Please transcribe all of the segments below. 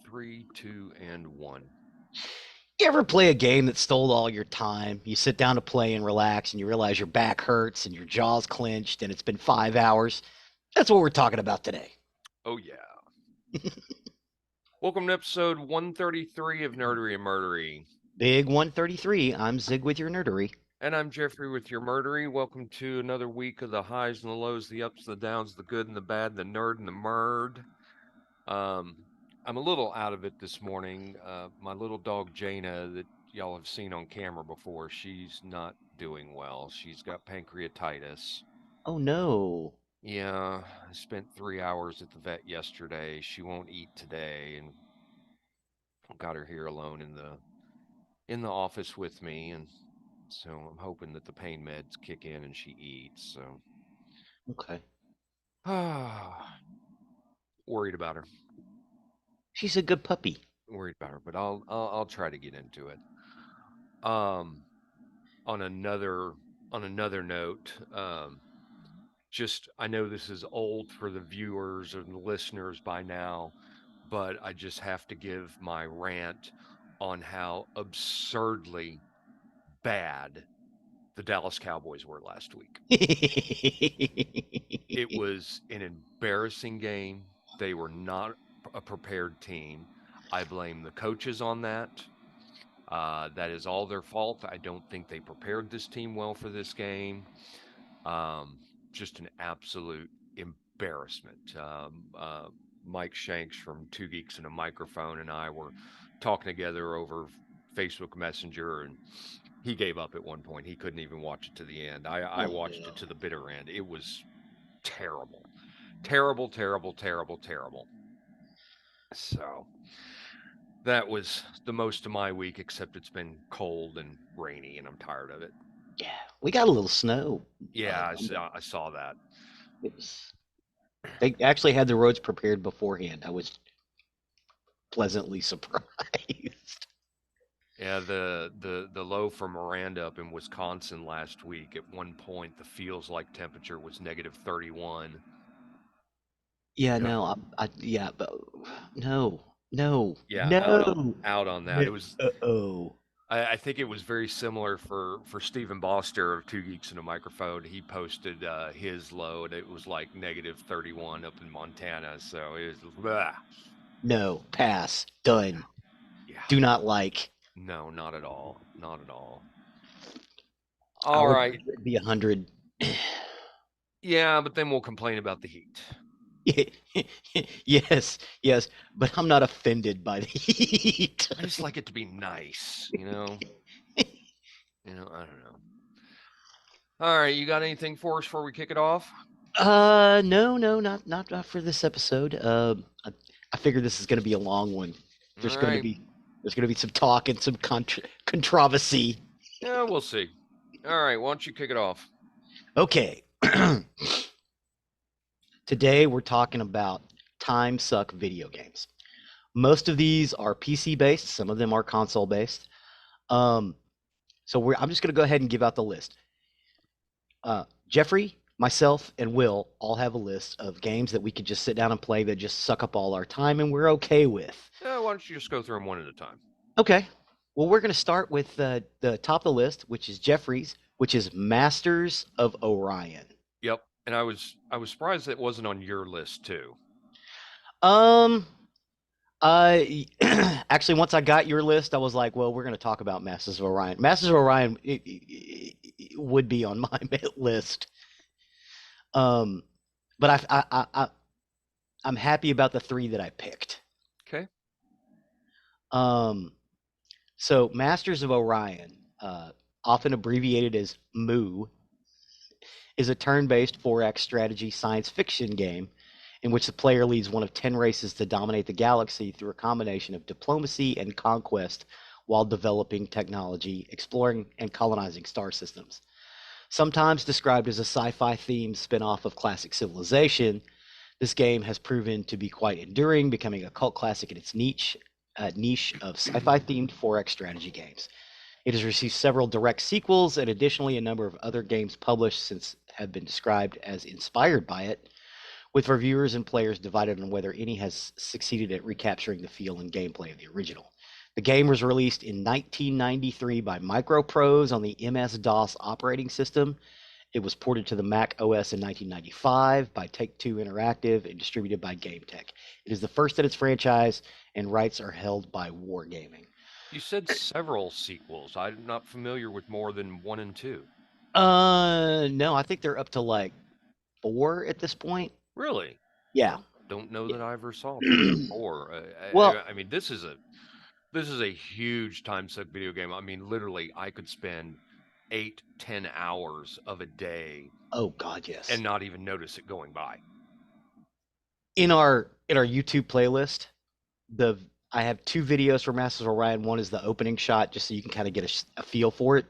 Three, two, and one. You ever play a game that stole all your time? You sit down to play and relax, and you realize your back hurts and your jaw's clenched, and it's been 5 hours. That's what we're talking about today. Oh, yeah. Welcome to episode 133 of Nerdery and Murdery. Big 133. I'm Zig with your nerdery. And I'm Geoffrey with your Murdery. Welcome to another week of the highs and the lows, the ups and the downs, the good and the bad, the nerd and the murd. Um, I'm a little out of it this morning. My little dog Jaina, that y'all have seen on camera before, she's not doing well. She's got pancreatitis. Oh no. Yeah, I spent 3 hours at the vet yesterday. She won't eat today, and got her here alone in the office with me, and so I'm hoping that the pain meds kick in and she eats. So, Okay. worried about her. She's a good puppy. Worried about her, but I'll try to get into it. Um, on another on another note, just I know this is old for the viewers or the listeners by now, but I just have to give my rant on how absurdly bad the Dallas Cowboys were last week. It was an embarrassing game. They were not a prepared team. I blame the coaches on that. That is all their fault. I don't think they prepared this team well for this game. Um, just an absolute embarrassment. Mike Shanks from Two Geeks and a Microphone and I were talking together over Facebook Messenger, and he gave up at one point. He couldn't even watch it to the end. I Oh watched it to the bitter end. It was terrible. Terrible, terrible, terrible, terrible. So that was the most of my week, except it's been cold and rainy, and I'm tired of it. yeah, we got a little snow. Yeah, Monday. I saw that. It was. They actually had the roads prepared beforehand. I was pleasantly surprised. Yeah, the low for Miranda up in Wisconsin last week. At one point, the feels like temperature was -31. Yeah, Ugh. no, yeah, but no, no, Yeah, no, out on that. no. It was. Oh, I think it was very similar for Stephen Boster of Two Geeks and a Microphone. He posted his low, and it was like -31 up in Montana. So it was, blah. no, pass, done. Yeah, Do not like. no, not at all, not at all. I All would right, rather it be 100. yeah, but then we'll complain about the heat. Yes, yes, but I'm not offended by the heat. I just like it to be nice, you know. I don't know. All right, you got anything for us before we kick it off? No, no, not for this episode. I figure this is going to be a long one. All There's going to right. be there's going to be some talk and some controversy. Yeah, we'll see. All right, why don't you kick it off? Okay. Today we're talking about time suck video games. Most of these are PC based, some of them are console based. I'm just going to go ahead and give out the list. Jeffrey, myself, and Will all have a list of games that we could just sit down and play that just suck up all our time and we're okay with. Yeah, why don't you just go through them one at a time? Okay. Well, we're going to start with the top of the list, which is Jeffrey's, which is Masters of Orion. Yep. And I was surprised it wasn't on your list too. Um, actually, once I got your list, I was like, well, we're going to talk about Masters of Orion. Masters of Orion it would be on my list. But I'm happy about the three that I picked. Okay. So Masters of Orion, often abbreviated as MOO, is a turn-based 4X strategy science fiction game in which the player leads one of 10 races to dominate the galaxy through a combination of diplomacy and conquest while developing technology, exploring and colonizing star systems. Sometimes described as a sci-fi themed spin-off of classic Civilization, this game has proven to be quite enduring, becoming a cult classic in its niche of sci-fi themed 4X strategy games. It has received several direct sequels, and additionally a number of other games published since have been described as inspired by it, with reviewers and players divided on whether any has succeeded at recapturing the feel and gameplay of the original. The game was released in 1993 by Microprose on the MS-DOS operating system. It was ported to the Mac OS in 1995 by Take-Two Interactive and distributed by GameTech. It is the first in its franchise, and rights are held by Wargaming. You said several sequels. I'm not familiar with more than 1 and 2. No, I think they're up to like 4 at this point. Really? Yeah. Oh, don't know that I ever saw 3 or 4. Well, I mean, this is a huge time suck video game. I mean, literally, I could spend 8, 10 hours of a day oh God, yes. and not even notice it going by. In our YouTube playlist, the I have 2 videos for Masters of Orion. One is the opening shot, just so you can kind of get a feel for it.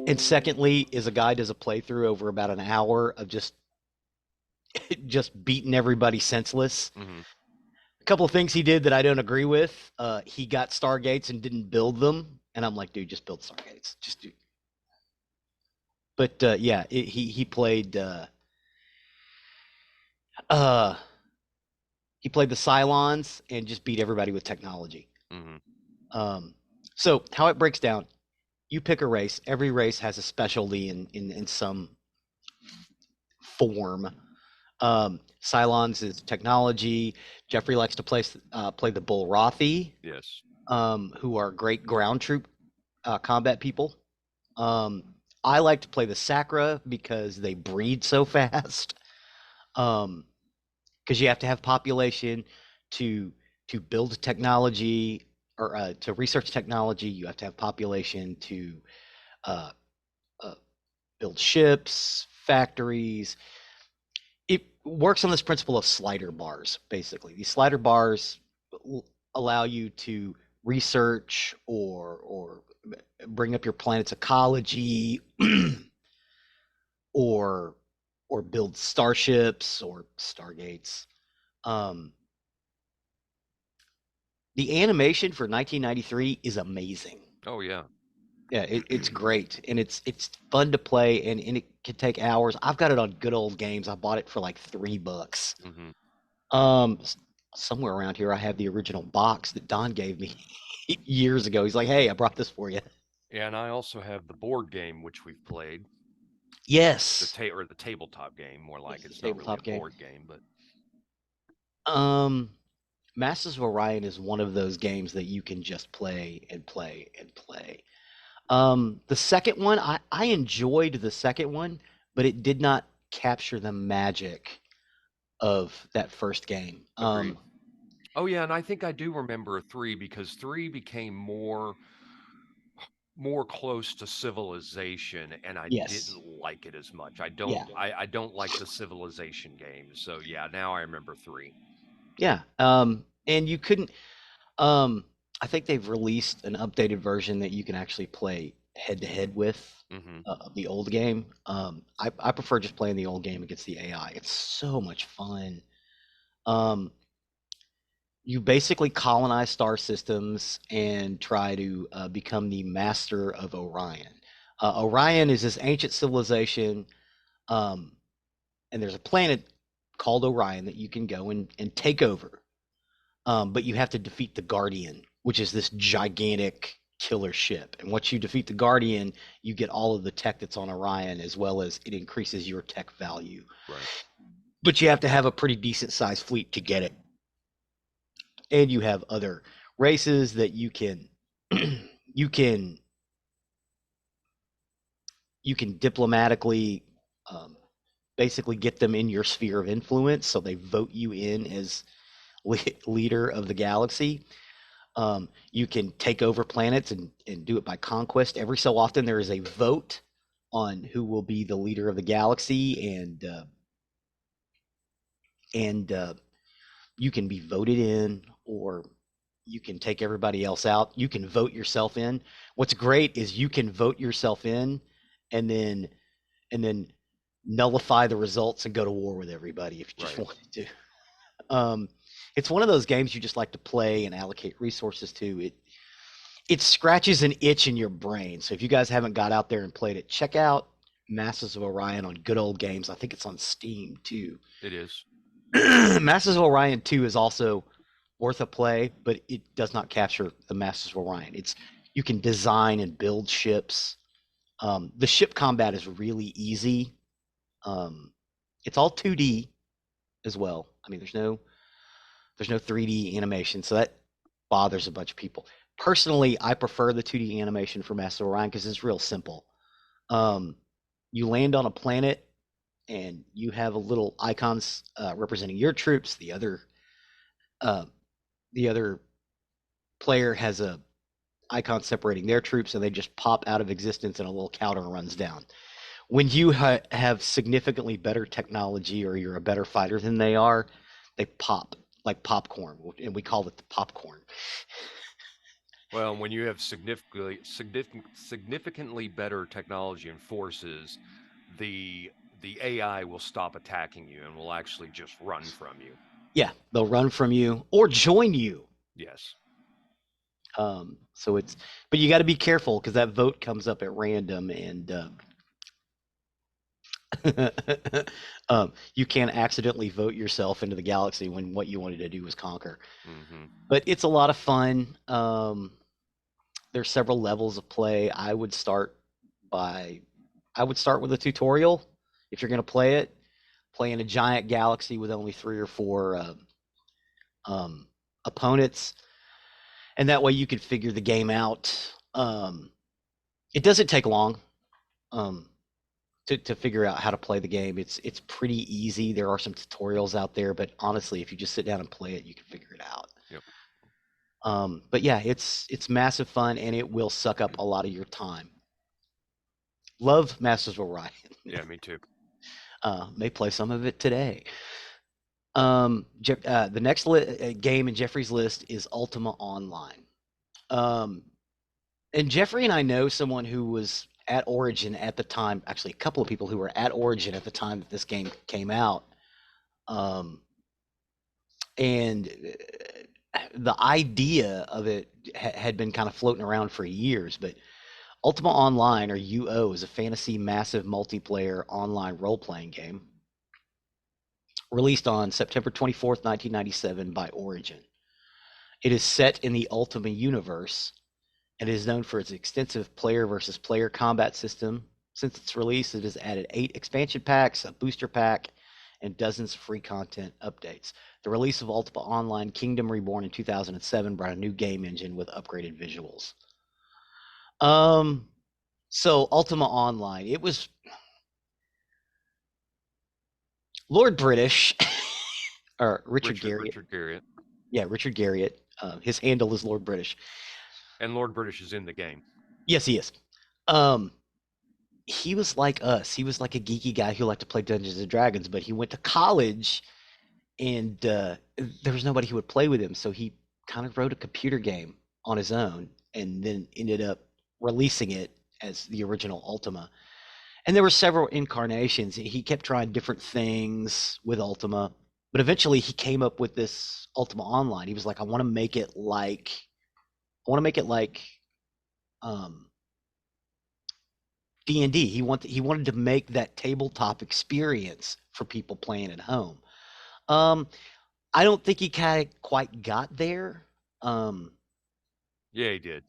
And secondly, is a guy does a playthrough over about an hour of just beating everybody senseless. Mm-hmm. A couple of things he did that I don't agree with. He got Stargates and didn't build them, and I'm like, dude, just build Stargates. Just do. But yeah, he played. He played the Cylons and just beat everybody with technology. Mm-hmm. So how it breaks down, you pick a race. Every race has a specialty in some form. Cylons is technology. Geoffrey likes to play the Bullrothi. Yes. Who are great ground troop combat people. I like to play the Sacra because they breed so fast. Because you have to have population to build technology or to research technology. You have to have population to build ships, factories. It works on this principle of slider bars, basically. These slider bars allow you to research or bring up your planet's ecology or build starships or stargates. The animation for 1993 is amazing. Oh yeah. Yeah, it's great, and it's fun to play, and it can take hours. I've got it on Good Old Games. I bought it for like $3. Mm-hmm. Somewhere around here, I have the original box that Don gave me years ago. He's like, "Hey, I brought this for you." And I also have the board game which we've played. Yes, The tabletop game, more like the it's not really a tabletop game. board game, but Masters of Orion is one of those games that you can just play and play and play. The second one, I enjoyed the second one, but it did not capture the magic of that first game. agreed. Oh yeah, and I think I do remember 3 because 3 became more close to civilization, and I Yes. didn't like it as much. Yeah. I don't like the civilization games. So yeah, now I remember 3. Yeah. And you couldn't. Um, I think they've released an updated version that you can actually play head to head with Mm-hmm. the old game. I prefer just playing the old game against the AI. It's so much fun. Um, you basically colonize star systems and try to become the master of Orion. Orion is this ancient civilization, um, and there's a planet called Orion that you can go and take over. But you have to defeat the Guardian, which is this gigantic killer ship. And once you defeat the Guardian, you get all of the tech that's on Orion, as well as it increases your tech value. Right. But you have to have a pretty decent sized fleet to get it. And you have other races that you can you can diplomatically basically get them in your sphere of influence, so they vote you in as leader of the galaxy. You can take over planets and do it by conquest. Every so often, there is a vote on who will be the leader of the galaxy, and you can be voted in, or you can take everybody else out. You can vote yourself in. What's great is you can vote yourself in, and then nullify the results and go to war with everybody if you just wanted to. It's one of those games you just like to play and allocate resources to. It scratches an itch in your brain. So if you guys haven't got out there and played it, check out Masters of Orion on Good Old Games. I think it's on Steam too. It is. Masters of Orion 2 is also worth a play, but it does not capture the Masters of Orion. It's you can design and build ships. The ship combat is really easy. Um, it's all 2D as well. I mean, there's no 3D animation, so that bothers a bunch of people. Personally, I prefer the 2D animation for Masters of Orion because it's real simple. Um, you land on a planet and you have a little icons representing your troops. Uh, the other player has a icon separating their troops, and they just pop out of existence, and a little counter runs down. When you have significantly better technology, or you're a better fighter than they are, they pop like popcorn, and we call it the popcorn. Well, when you have significantly better technology and forces, the the AI will stop attacking you and will actually just run from you. Yeah, they'll run from you or join you. Yes. So it's, but you got to be careful because that vote comes up at random, and you can accidentally vote yourself into the galaxy when what you wanted to do was conquer. Mm-hmm. But it's a lot of fun. There's several levels of play. By, I would start with a tutorial if you're going to play it. Play in a giant galaxy with only 3 or 4 opponents, and that way you can figure the game out. It doesn't take long. To figure out how to play the game. It's pretty easy. There are some tutorials out there, but honestly, if you just sit down and play it, you can figure it out. Yep. But yeah, it's massive fun, and it will suck up a lot of your time. Love Masters of Orion. Yeah, me too. May play some of it today. The next game in Jeffrey's list is Ultima Online. Um, and Jeffrey and I know someone who was at Origin at the time. Actually, a couple of people who were at Origin at the time that this game came out. Um, and the idea of it had been kind of floating around for years, but Ultima Online, or UO, is a fantasy massive multiplayer online role-playing game released on September 24th, 1997 by Origin. It is set in the Ultima universe and is known for its extensive player versus player combat system. Since its release, it has added 8 expansion packs, a booster pack, and dozens of free content updates. The release of Ultima Online Kingdom Reborn in 2007 brought a new game engine with upgraded visuals. So Ultima Online, it was Lord British, or Richard Garriott. Richard Garriott. Yeah, Richard Garriott. His handle is Lord British. And Lord British is in the game. Yes, he is. He was like us. He was like a geeky guy who liked to play Dungeons and Dragons, but he went to college, and there was nobody who would play with him. So he kind of wrote a computer game on his own, and then ended up releasing it as the original Ultima. And there were several incarnations. He kept trying different things with Ultima, but eventually he came up with this Ultima Online. He was like, I want to make it like D&D. He wanted to make that tabletop experience for people playing at home. I don't think he kind of quite got there. Yeah, he did.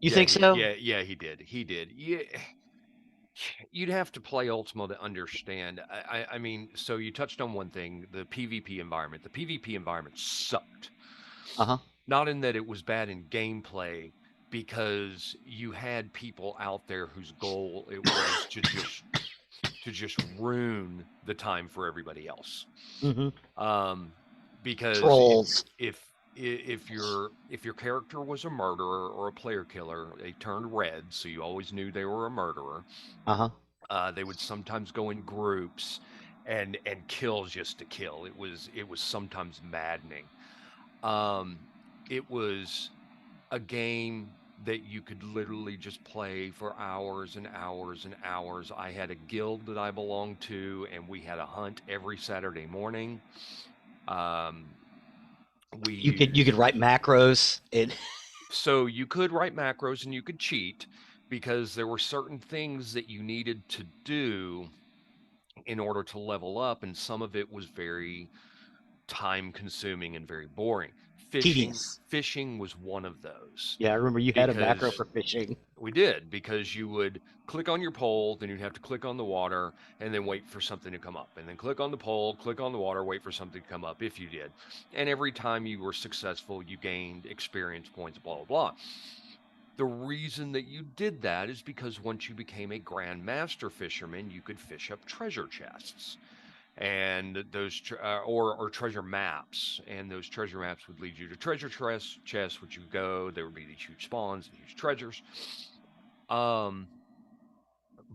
You think so? Yeah, he did. He did. Yeah. You'd have to play Ultima to understand. I mean, so you touched on one thing, the PvP environment. The PvP environment sucked. Uh-huh. Not in that it was bad in gameplay, because you had people out there whose goal it was to just ruin the time for everybody else. Mm-hmm. Because Trolls. if your character was a murderer or a player killer, they turned red, so you always knew they were a murderer. Uh-huh. They would sometimes go in groups and kill just to kill. It was sometimes maddening. Um, it was a game that you could literally just play for hours and hours and hours. I had a guild that I belonged to, and we had a hunt every Saturday morning. We You could used write macros and So you could write macros and you could cheat, because there were certain things that you needed to do in order to level up, and some of it was very time consuming and very boring. Tedious. Fishing was one of those Yeah, I remember you had a macro because for fishing. we did, because you would click on your pole, then you'd have to click on the water and then wait for something to come up. And then click on the pole, click on the water, wait for something to come up if you did. And every time you were successful, you gained experience points, blah, blah, blah. The reason that you did that is because once you became a grandmaster fisherman, you could fish up treasure chests and or treasure maps, and those treasure maps would lead you to treasure chests, which you go, there would be these huge spawns and huge treasures. um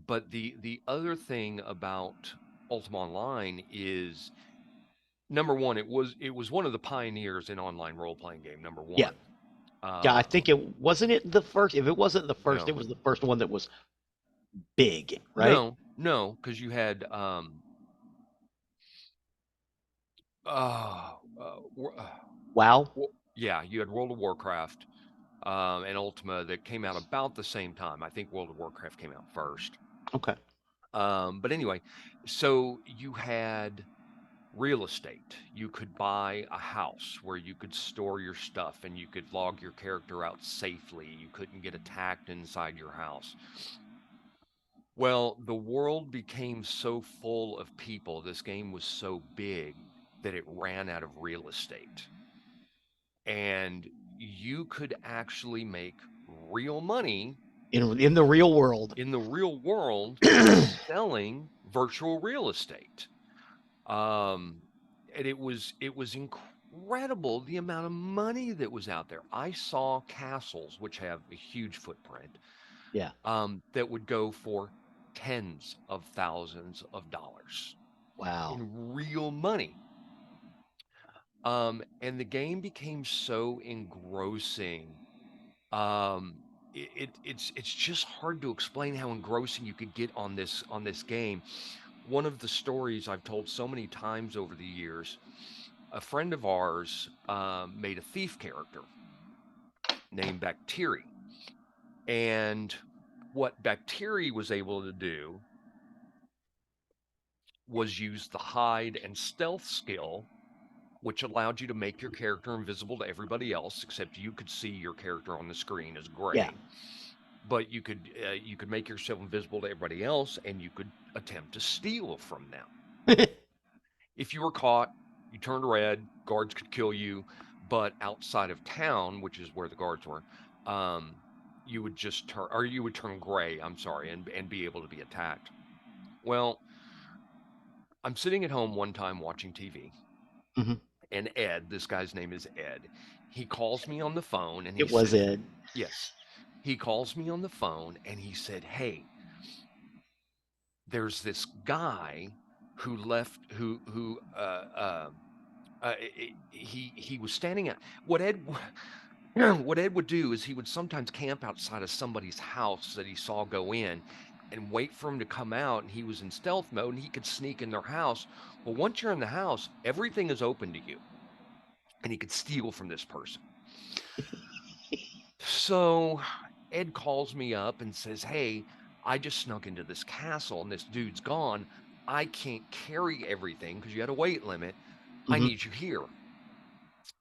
but the other thing about Ultima Online is, number one, it was one of the pioneers in online role-playing game, number Yeah. one. Yeah, I uh think it wasn't it the first. If it wasn't the first, no, it was the first one that was big, right? no, because you had uh, uh, Wow. yeah, you had World of Warcraft and Ultima that came out about the same time. I think World of Warcraft came out first. Okay. But anyway, so you had real estate. You could buy a house where you could store your stuff and you could log your character out safely. You couldn't get attacked inside your house. Well, the world became so full of people, this game was so big that it ran out of real estate. And you could actually make real money In the real world. in the real world selling virtual real estate. Um, and it was incredible the amount of money that was out there. I saw castles which have a huge footprint, Yeah. that would go for tens of thousands of dollars Wow. in real money. And the game became so engrossing. It's just hard to explain how engrossing you could get on this game. One of the stories I've told so many times over the years, a friend of ours made a thief character named Bacteria. And what Bacteria was able to do was use the hide and stealth skill, which allowed you to make your character invisible to everybody else, except you could see your character on the screen as Yeah. gray. But you could make yourself invisible to everybody else, and you could attempt to steal from them. If you were caught, you turned red, guards could kill you, but outside of town, which is where the guards were, um, you would turn gray, I'm sorry, and be able to be attacked. Well, I'm sitting at home one time watching TV, Mhm. and Ed, this guy's name is Ed, he calls me on the phone and he It was said, it. yes, he calls me on the phone and he said, hey, there's this guy who left, he was standing at what Ed what Ed would do is he would sometimes camp outside of somebody's house that he saw go in and wait for him to come out, and he was in stealth mode and he could sneak in their house. Well, once you're in the house, everything is open to you, and he could steal from this person. So Ed calls me up and says, hey, I just snuck into this castle and this dude's gone. I can't carry everything because you had a weight limit. I Mhm. need you here.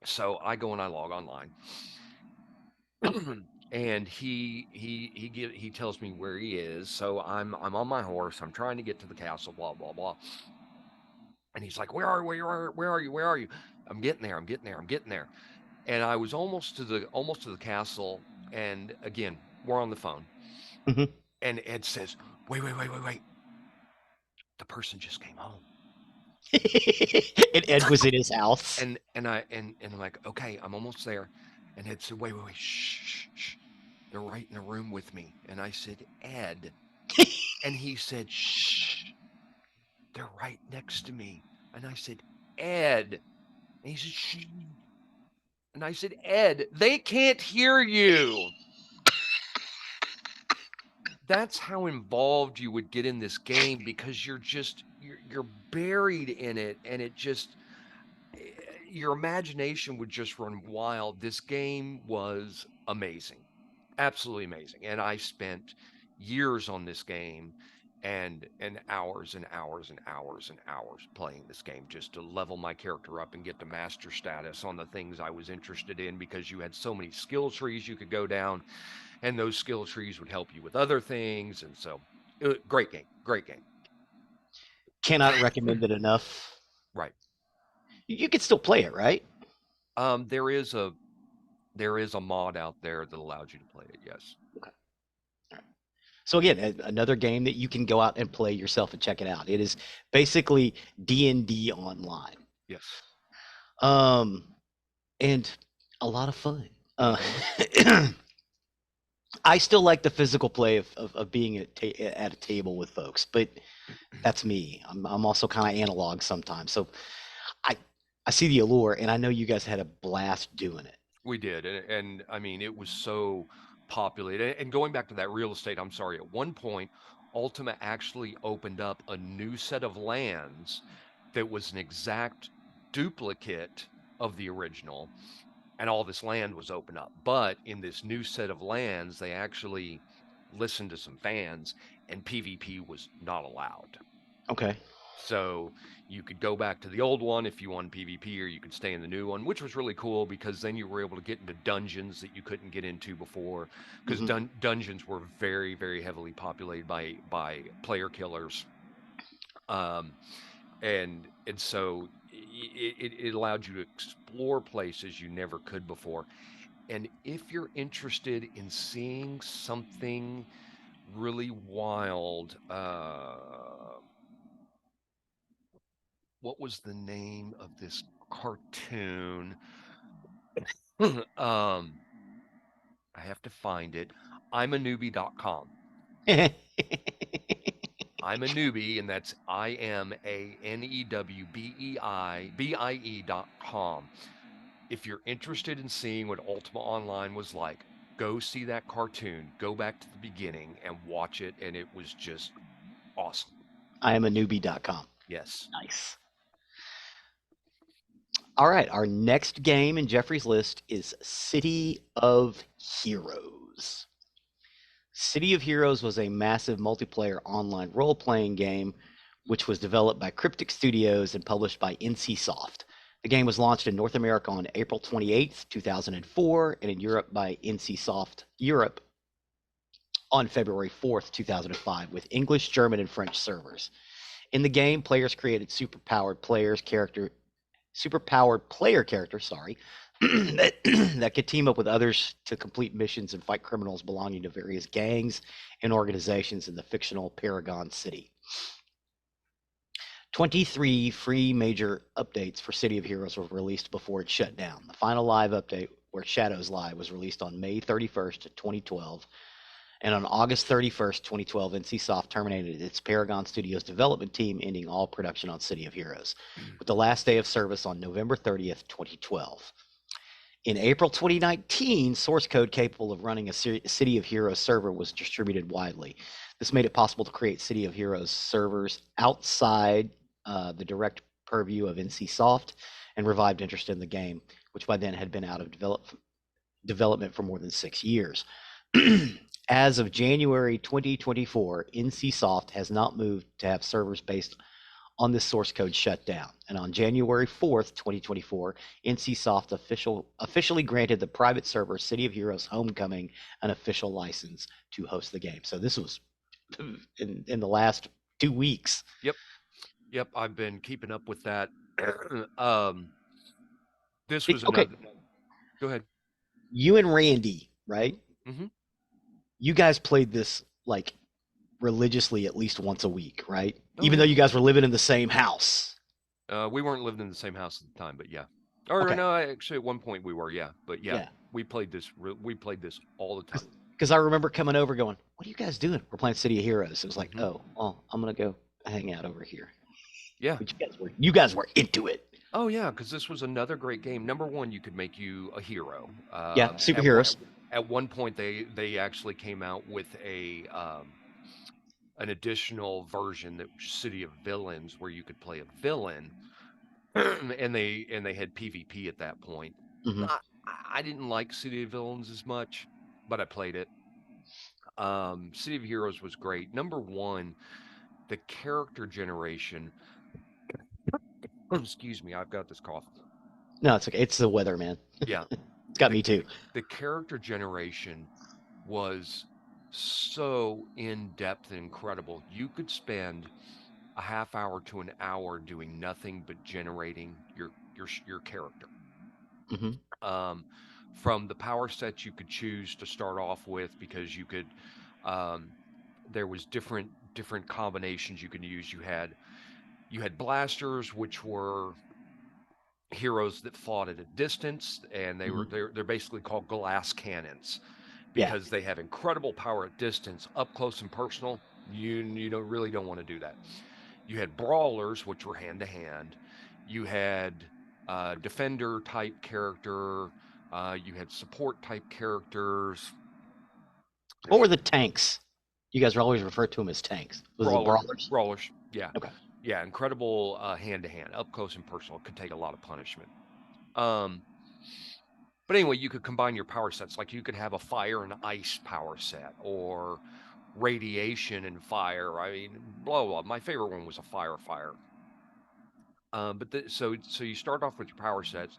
So I go and I log online. And he tells me where he is. So I'm on my horse. I'm trying to get to the castle. Blah blah blah. And he's like, "Where are you? Where are you? Where are you?" I'm getting there. I'm getting there. I'm getting there. And I was almost to the castle. And again, we're on the phone. Mhm. And Ed says, "Wait, wait, wait, wait, wait! The person just came home." And Ed was in his house. And I'm like, "Okay, I'm almost there." And Ed said, "Wait, wait, wait! Shh, shh, shh! They're right in the room with me." And I said, "Ed." And he said, shh, they're right next to me. And I said, Ed. And he said, shh. And I said, Ed, they can't hear you. That's how involved you would get in this game, because you're buried in it, and it just your imagination would just run wild. This game was amazing. absolutely amazing. And I spent years on this game and hours and hours and hours and hours playing this game just to level my character up and get to master status on the things I was interested in because you had so many skill trees you could go down and those skill trees would help you with other things and so great game, great game. Cannot recommend it enough. Right. You can still play it, right? There is a mod out there that allows you to play it. Yes. Okay. All right. So again, another game that you can go out and play yourself and check it out. It is basically D&D online. Yes. Um, and a lot of fun. Hmm. I still like the physical play of being at a table with folks, but that's me. I'm also kind of analog sometimes. So I I see the allure, and I know you guys had a blast doing it. We did, and I mean it was so populated. And going back to that real estate, I'm sorry. At one point, Ultima actually opened up a new set of lands that was an exact duplicate of the original, and all this land was open up. But in this new set of lands, they actually listened to some fans, and PvP was not allowed. Okay. So you could go back to the old one if you wanted PvP, or you could stay in the new one, which was really cool because then you were able to get into dungeons that you couldn't get into before. Because Hmm. dungeons were very, very heavily populated by player killers, um, and so it allowed you to explore places you never could before. And if you're interested in seeing something really wild, what was the name of this cartoon? um, I have to find it. I'm a newbie.com. I'm a newbie, and that's IMANEWBEIBIE.com. If you're interested in seeing what Ultima Online was like, go see that cartoon, go back to the beginning and watch it, and it was just awesome. I am a newbie.com. Yes. Nice. All right, our next game in Jeffrey's list is City of Heroes. City of Heroes was a massive multiplayer online role playing game which was developed by Cryptic Studios and published by NCSoft. The game was launched in North America on April 28th, 2004, and in Europe by NCSoft Europe on February 4th, 2005, with English, German, and French servers. In the game, players created superpowered player characters, sorry, that, that could team up with others to complete missions and fight criminals belonging to various gangs and organizations in the fictional Paragon City. 23 free major updates for City of Heroes were released before it shut down. The final live update, where Shadows Lie, was released on May 31st, 2012. And on August 31st, 2012, NCSoft terminated its Paragon Studios development team, ending all production on City of Heroes, with the last day of service on November 30th, 2012. In April 2019, source code capable of running a City of Heroes server was distributed widely. This made it possible to create City of Heroes servers outside the direct purview of NCSoft and revived interest in the game, which by then had been out of development for more than 6 years. As of January 2024, NCSoft has not moved to have servers based on this source code shut down. And on January 4th, 2024, NCSoft officially granted the private server City of Heroes Homecoming an official license to host the game. So this was in the last 2 weeks. Yep. Yep. I've been keeping up with that. um, this was Okay, another. Go ahead. you and Randy, right? Hmm. You guys played this like religiously at least once a week, right? Oh Even though yeah. you guys were living in the same house. We weren't living in the same house at the time, but yeah. Or Okay, no, actually, at one point we were, yeah. But yeah, yeah. we played this. We played this all the time. Because I remember coming over going, "What are you guys doing?" We're playing City of Heroes. It was like, Hmm. "Oh, well, I'm gonna go hang out over here." Yeah. But you guys were into it. Oh yeah, because this was another great game. Number one, you could make you a hero. Yeah, superheroes. At one point, they actually came out with a an additional version that was City of Villains, where you could play a villain, and they had PvP at that point. Hmm. I, I didn't like City of Villains as much, but I played it. City of Heroes was great. Number one, the character generation. Excuse me, I've got this cough. No, it's okay. It's the weather, man. Yeah, It's got the me too. the character generation was so in depth and incredible. You could spend a half hour to an hour doing nothing but generating your character. Hmm. Um, from the power sets you could choose to start off with, because you could, um, there was different combinations you could use. You had blasters, which were heroes that fought at a distance, and Hmm. they're basically called glass cannons Yeah. because they have incredible power at distance. Up close and personal, you don't really don't want to do that. You had brawlers, which were hand to hand. You had defender type character. You had support type characters. What There's were the tanks? You guys were always referred to them as tanks. Was it brawlers? brawlers. Yeah, Okay. yeah, incredible hand to hand, up close and personal. Could take a lot of punishment. Um, but anyway, you could combine your power sets. Like you could have a fire and ice power set, or radiation and fire. I mean, blah blah. My favorite one was a fire. So you start off with your power sets.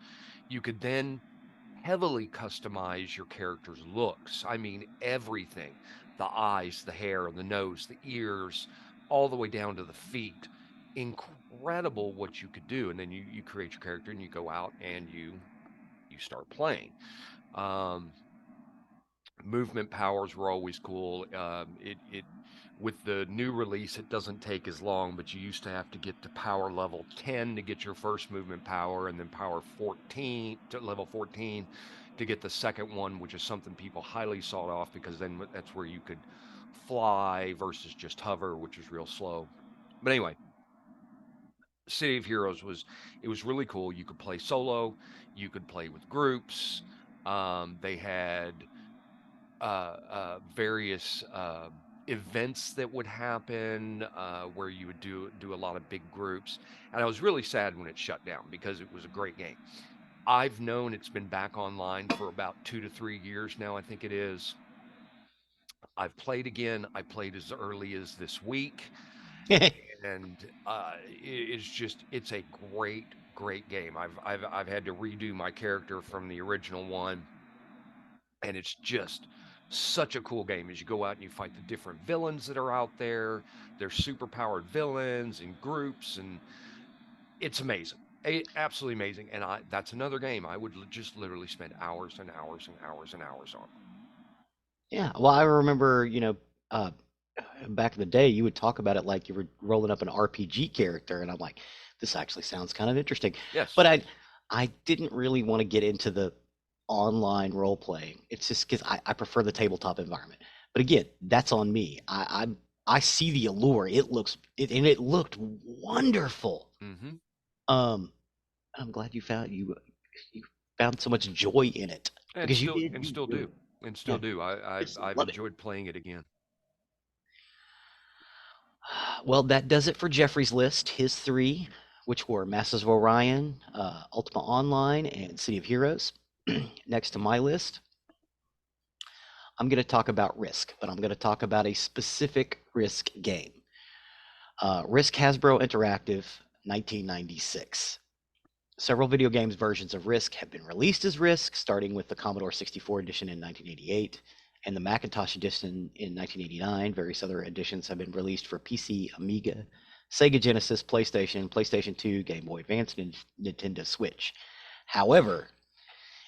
You could then heavily customize your character's looks. I mean, everything: the eyes, the hair, the nose, the ears, all the way down to the feet. Incredible what you could do. And then you create your character and you go out and you start playing. Um, Movement powers were always cool. It with the new release, it doesn't take as long, but you used to have to get to power level 10 to get your first movement power, and then power 14 to level 14 to get the second one, which is something people highly sought off, because then that's where you could fly versus just hover, which is real slow. But anyway, City of Heroes was really cool. You could play solo, you could play with groups. They had various events that would happen, where you would do a lot of big groups. And I was really sad when it shut down because it was a great game. I've known it's been back online for about 2 to 3 years now, I think it is. I've played again. I played as early as this week, and it's a great game. I've had to redo my character from the original one, and it's just such a cool game as you go out and you fight the different villains that are out there. They're super powered villains in groups, and it's amazing. Absolutely amazing. And that's another game I would just literally spend hours and hours and hours and hours on. Yeah. Well, I remember, uh, back in the day, you would talk about it like you were rolling up an RPG character, and I'm like, this actually sounds kind of interesting. Yes. But I didn't really want to get into the online role playing. It's just because I prefer the tabletop environment. But again, that's on me. I see the allure. And it looked wonderful. Mm-hmm. Um, I'm glad you found so much joy in it And because you still did. and You still really, do and yeah, still do. just I've love it. enjoyed playing it again. Well, that does it for Jeffrey's list. His three, which were Masters of Orion, Ultima Online, and City of Heroes. Next to my list, I'm going to talk about Risk, but I'm going to talk about a specific Risk game. Risk Hasbro Interactive, 1996. Several video games versions of Risk have been released as Risk, starting with the Commodore 64 edition in 1988 and the Macintosh edition in 1989. Various other editions have been released for PC, Amiga, Sega Genesis, PlayStation, PlayStation 2, Game Boy Advance, and Nintendo Switch. However,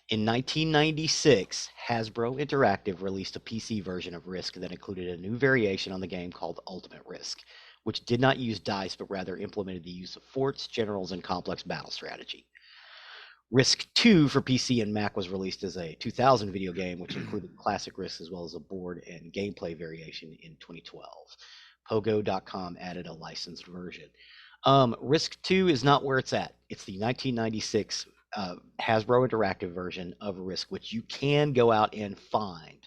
in 1996, Hasbro Interactive released a PC version of Risk that included a new variation on the game called Ultimate Risk, which did not use dice but rather implemented the use of forts, generals, and complex battle strategy. Risk 2 for PC and Mac was released as a 2000 video game, which included classic Risk as well as a board and gameplay variation in 2012. Pogo.com added a licensed version. Risk 2 is not where it's at. It's the 1996 Hasbro Interactive version of Risk, which you can go out and find,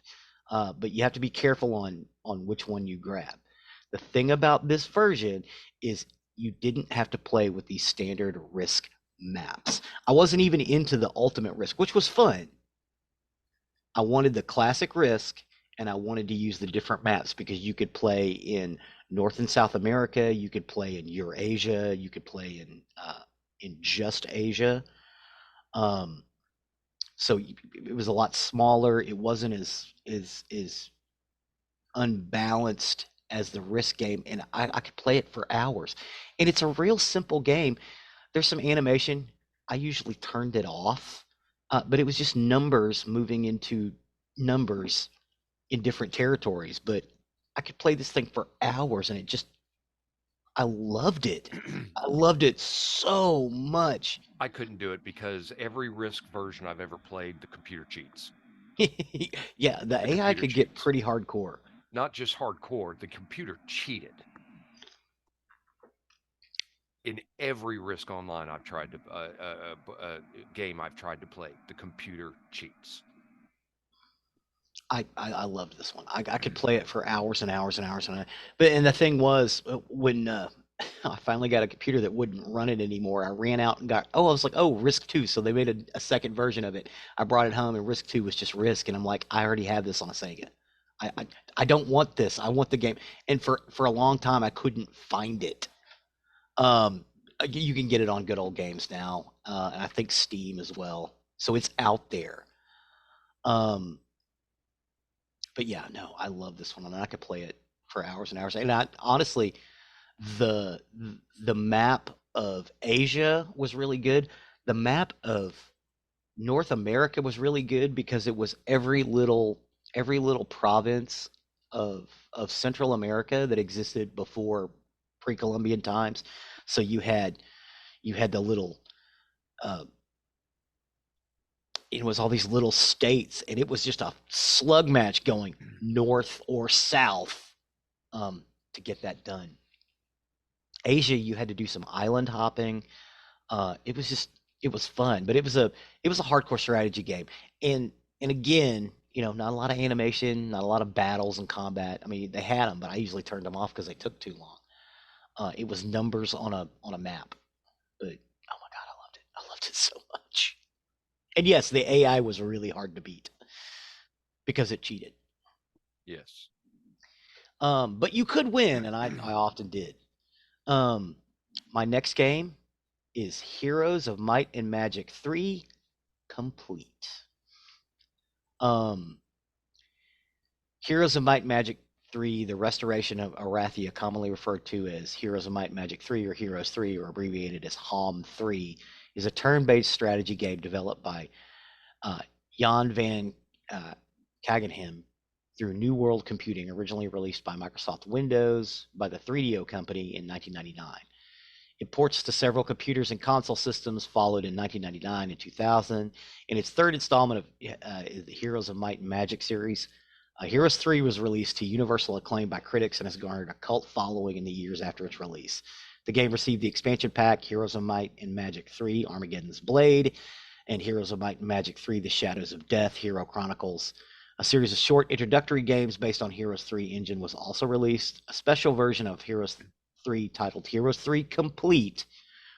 but you have to be careful on which one you grab. The thing about this version is you didn't have to play with the standard Risk maps. I wasn't even into the Ultimate Risk, which was fun. I wanted the classic Risk, and I wanted to use the different maps because you could play in North and South America, you could play in Eurasia, you could play in just Asia. Um, so it was a lot smaller. It wasn't as unbalanced as the Risk game, and I could play it for hours. And it's a real simple game. There's some animation. I usually turned it off, but it was just numbers moving into numbers in different territories. But I could play this thing for hours, and I loved it. I loved it so much. I couldn't do it because every Risk version I've ever played, the computer cheats. Yeah, the The AI computer could get cheats. pretty hardcore. Not just hardcore, the computer cheated. In every Risk Online I've tried to game I've tried to play, the computer cheats. I loved this one. I could play it for hours and hours and hours and hours. But and the thing was when I finally got a computer that wouldn't run it anymore, I ran out and got I was like, oh, Risk 2. So they made a second version of it. I brought it home and Risk 2 was just Risk, and I'm like, I already have this on a Sega. I, I I don't want this. I want the game. And for a long time I couldn't find it. Um, you can get it on good old games now, and I think Steam as well. So it's out there. Um, but yeah, no, I love this one, and I could play it for hours and hours. And I honestly, the the map of Asia was really good. The map of North America was really good because it was every little province of Central America that existed before pre-Columbian times. So you had the little uh, it was all these little states, and it was just a slug match going north or south um, to get that done. Asia, you had to do some island hopping. It was fun, but it was a hardcore strategy game, and again, not a lot of animation, not a lot of battles and combat. I mean, they had them, but I usually turned them off because they took too long. It was numbers on a map, but oh my god, I loved it. I loved it so much. And yes, the AI was really hard to beat because it cheated. Yes. But you could win, and I often did. Um, my next game is Heroes of Might and Magic 3 Complete. Um, Heroes of Might and Magic 3, the restoration of Arathia, commonly referred to as Heroes of Might and Magic 3 or Heroes 3, or abbreviated as HOM 3, is a turn based strategy game developed by uh, Jan van uh, Kagenhem through New World Computing, originally released by Microsoft Windows by the 3DO company in 1999. It ports to several computers and console systems, followed in 1999 and 2000. In its third installment of the Heroes of Might and Magic series, Heroes 3 was released to universal acclaim by critics and has garnered a cult following in the years after its release. The game received the expansion pack Heroes of Might and Magic 3 Armageddon's Blade and Heroes of Might and Magic 3 The Shadows of Death Hero Chronicles. A series of short introductory games based on Heroes 3 engine was also released. A special version of Heroes 3 titled Heroes 3 Complete,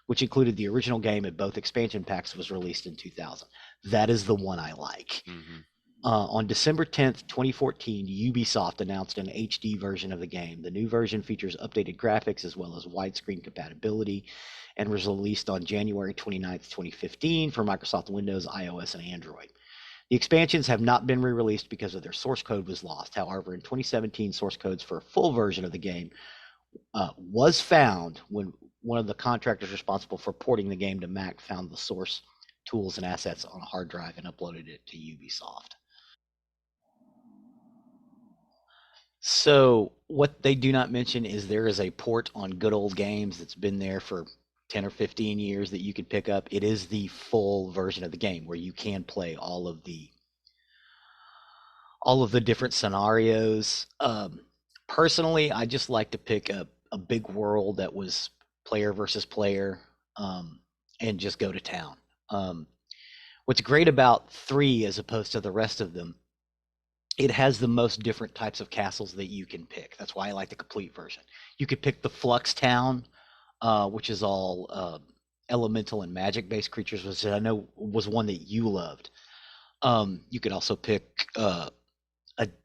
which included the original game and both expansion packs, was released in 2000. That is the one I like. Mm-hmm. On December 10th, 2014, Ubisoft announced an HD version of the game. The new version features updated graphics as well as widescreen compatibility and was released on January 29th, 2015 for Microsoft Windows, iOS, and Android. The expansions have not been re-released because of their source code was lost. However, in 2017, source codes for a full version of the game was found when one of the contractors responsible for porting the game to Mac found the source tools and assets on a hard drive and uploaded it to Ubisoft. So what they do not mention is there is a port on Good Old Games that's been there for 10 or 15 years that you could pick up. It is the full version of the game where you can play all of the different scenarios. Personally, I just like to pick a big world that was player versus player, and just go to town. Um, what's great about 3 as opposed to the rest of them, it has the most different types of castles that you can pick. That's why I like the complete version. You could pick the Flux Town, which is all elemental and magic based creatures, which I know was one that you loved. You could also pick a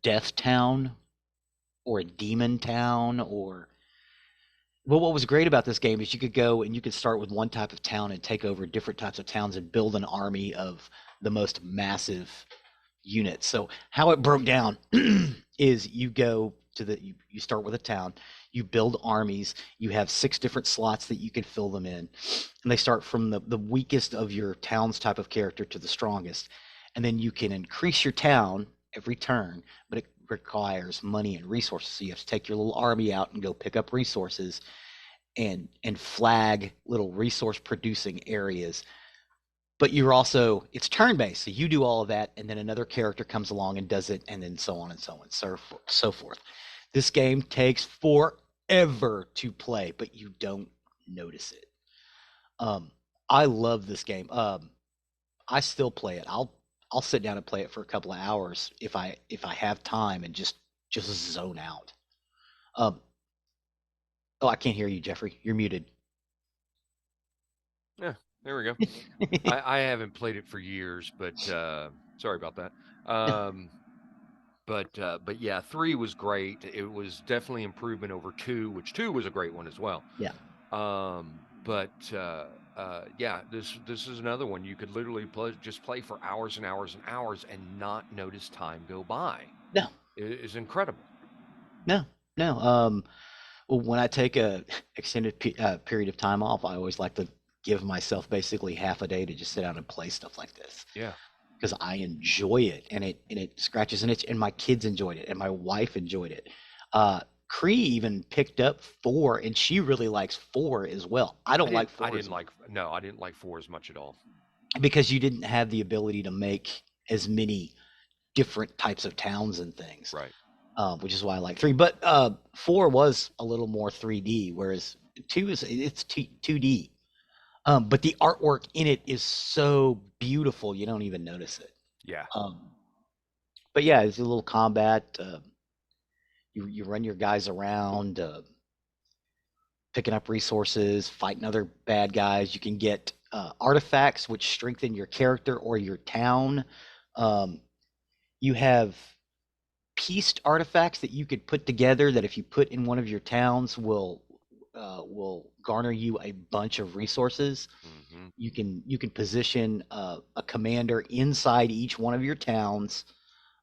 death town or a demon town or well, what was great about this game is you could go and you could start with one type of town and take over different types of towns and build an army of the most massive units. So how it broke down is you go to you start with a town, you build armies, you have 6 different slots that you can fill them in, and they start from the weakest of your town's type of character to the strongest, and then you can increase your town every turn, but it requires money and resources. So you have to take your little army out and go pick up resources and flag little resource producing areas. But you're also it's turn based, so you do all of that, and then another character comes along and does it, and then so on and so on, so forth. This game takes forever to play, but you don't notice it. Um, I love this game. I still play it. I'll sit down and play it for a couple of hours if I have time and just zone out. Um, oh, I can't hear you, Jeffrey. You're muted. Yeah, there we go. I haven't played it for years, but sorry about that. Um, but yeah, 3 was great. It was definitely improvement over 2, which 2 was a great one as well. Yeah. But yeah, this is another one you could literally just play for hours and hours and hours and not notice time go by. No. It is incredible. No. No. Well, when I take a extended period of time off, I always like to give myself basically half a day to just sit down and play stuff like this Yeah. because I enjoy it and it scratches an itch, and my kids enjoyed it, and my wife enjoyed it. Cree even picked up 4, and she really likes 4 as well. I don't like I 4 as didn't much like no, I didn't like 4 as much at all. because you didn't have the ability to make as many different types of towns and things, Right. which is why I like 3. But 4 was a little more 3D, whereas 2 is it's 2D. But the artwork in it is so beautiful, you don't even notice it. Yeah. Um, but yeah, it's a little combat. You run your guys around, picking up resources, fighting other bad guys. You can get artifacts which strengthen your character or your town. Um, you have pieced artifacts that you could put together that if you put in one of your towns will garner you a bunch of resources. Hmm. You can position a commander inside each one of your towns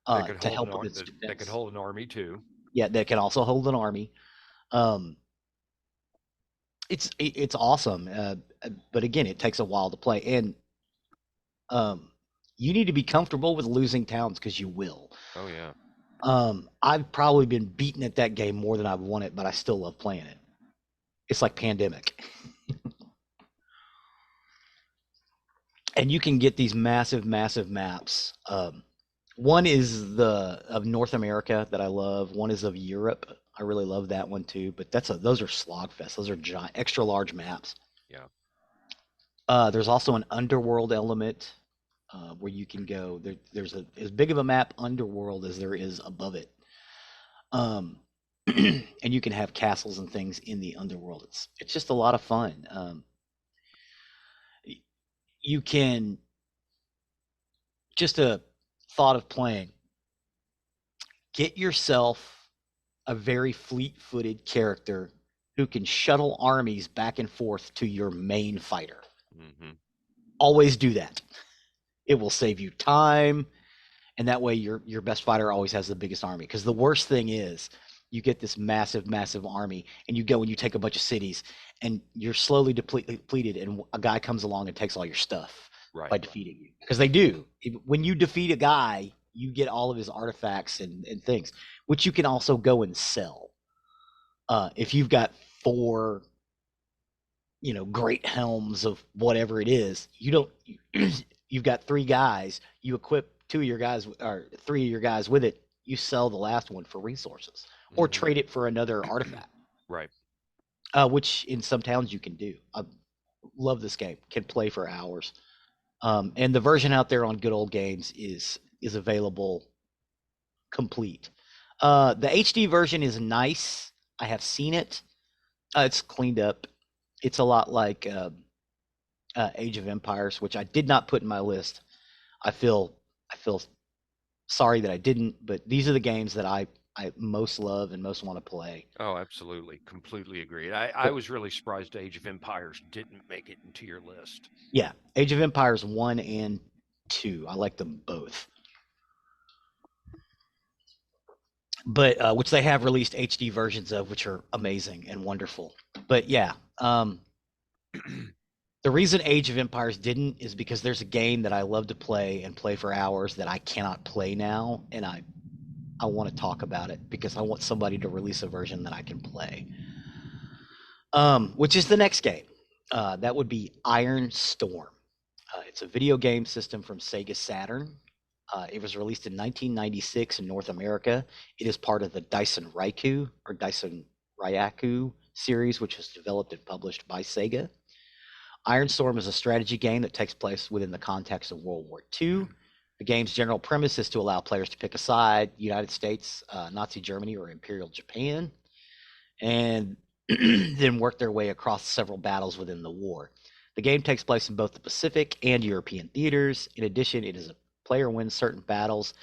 That could to hold help with its that could defense. hold an army too. Yeah, that can also hold an army. Um, it's awesome, but again, it takes a while to play, and um, you need to be comfortable with losing towns because you will. Oh yeah. I've probably been beaten at that game more than I've won it, but I still love playing it. It's like Pandemic. And you can get these massive, massive maps. One is the of North America that I love. One is of Europe. I really love that one too. But those are slogfest. Those are giant, extra large maps. Yeah. There's also an underworld element where you can go. There's as big of a map underworld as there is above it. And you can have castles and things in the underworld. It's just a lot of fun. You can just a thought of playing. Get yourself a very fleet-footed character who can shuttle armies back and forth to your main fighter. Hmm. Always do that. It will save you time, and that way your best fighter always has the biggest army. Because the worst thing is you get this massive, massive army, and you go and you take a bunch of cities, and you're slowly depleted, and a guy comes along and takes all your stuff Right. by defeating you. Because they do. When you defeat a guy, you get all of his artifacts and things, which you can also go and sell. If you've got 4, great helms of whatever it is, you don't. You've got 3 guys. You equip 2 of your guys or 3 of your guys with it. You sell the last one for resources or Hmm. trade it for another artifact, Right. which in some towns you can do. I love this game. Can play for hours. And the version out there on Good Old Games is available complete. The HD version is nice. I have seen it. It's cleaned up. It's a lot like Age of Empires, which I did not put in my list. I feel I feel sorry that I didn't, but these are the games that I most love and most want to play. Oh, absolutely. Completely agreed. I But was really surprised Age of Empires didn't make it into your list. yeah, Age of Empires 1 and 2. I like them both. But which they have released HD versions of, which are amazing and wonderful. But yeah, the reason Age of Empires didn't is because there's a game that I love to play and play for hours that I cannot play now, and I want to talk about it because I want somebody to release a version that I can play. Which is the next game. That would be Iron Storm. It's a video game system from Sega Saturn. It was released in 1996 in North America. It is part of the Dyson Raikou or Dyson Ryaku series, which was developed and published by Sega. Iron Storm is a strategy game that takes place within the context of World War II. The game's general premise is to allow players to pick a side: United States, Nazi Germany, or Imperial Japan, and then work their way across several battles within the war. The game takes place in both the Pacific and European theaters. In addition, it is a player wins certain battles,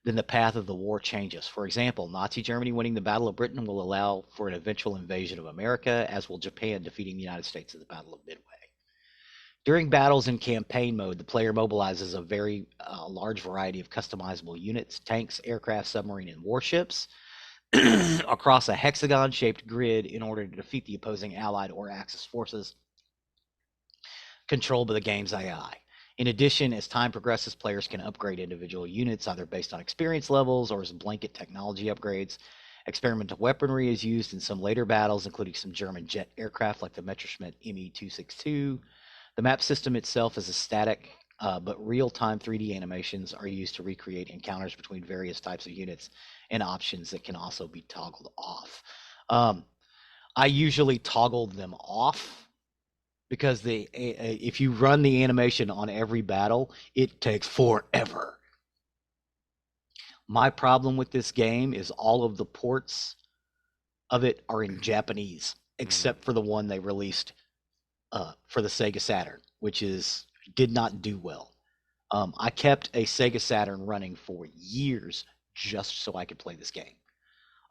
then the path of the war changes. For example, Nazi Germany winning the Battle of Britain will allow for an eventual invasion of America, as will Japan defeating the United States at the Battle of Midway. During battles in campaign mode, the player mobilizes a very large variety of customizable units, tanks, aircraft, submarine, and warships across a hexagon-shaped grid in order to defeat the opposing Allied or Axis forces controlled by the game's AI. In addition, as time progresses, players can upgrade individual units either based on experience levels or as blanket technology upgrades. Experimental weaponry is used in some later battles, including some German jet aircraft like the Messerschmitt Me-262. The map system itself is a static, but real-time 3D animations are used to recreate encounters between various types of units and options that can also be toggled off. I usually toggle them off because if you run the animation on every battle, it takes forever. My problem with this game is all of the ports of it are in Japanese, Mhm. except for the one they released for the Sega Saturn, which did not do well. I kept a Sega Saturn running for years just so I could play this game.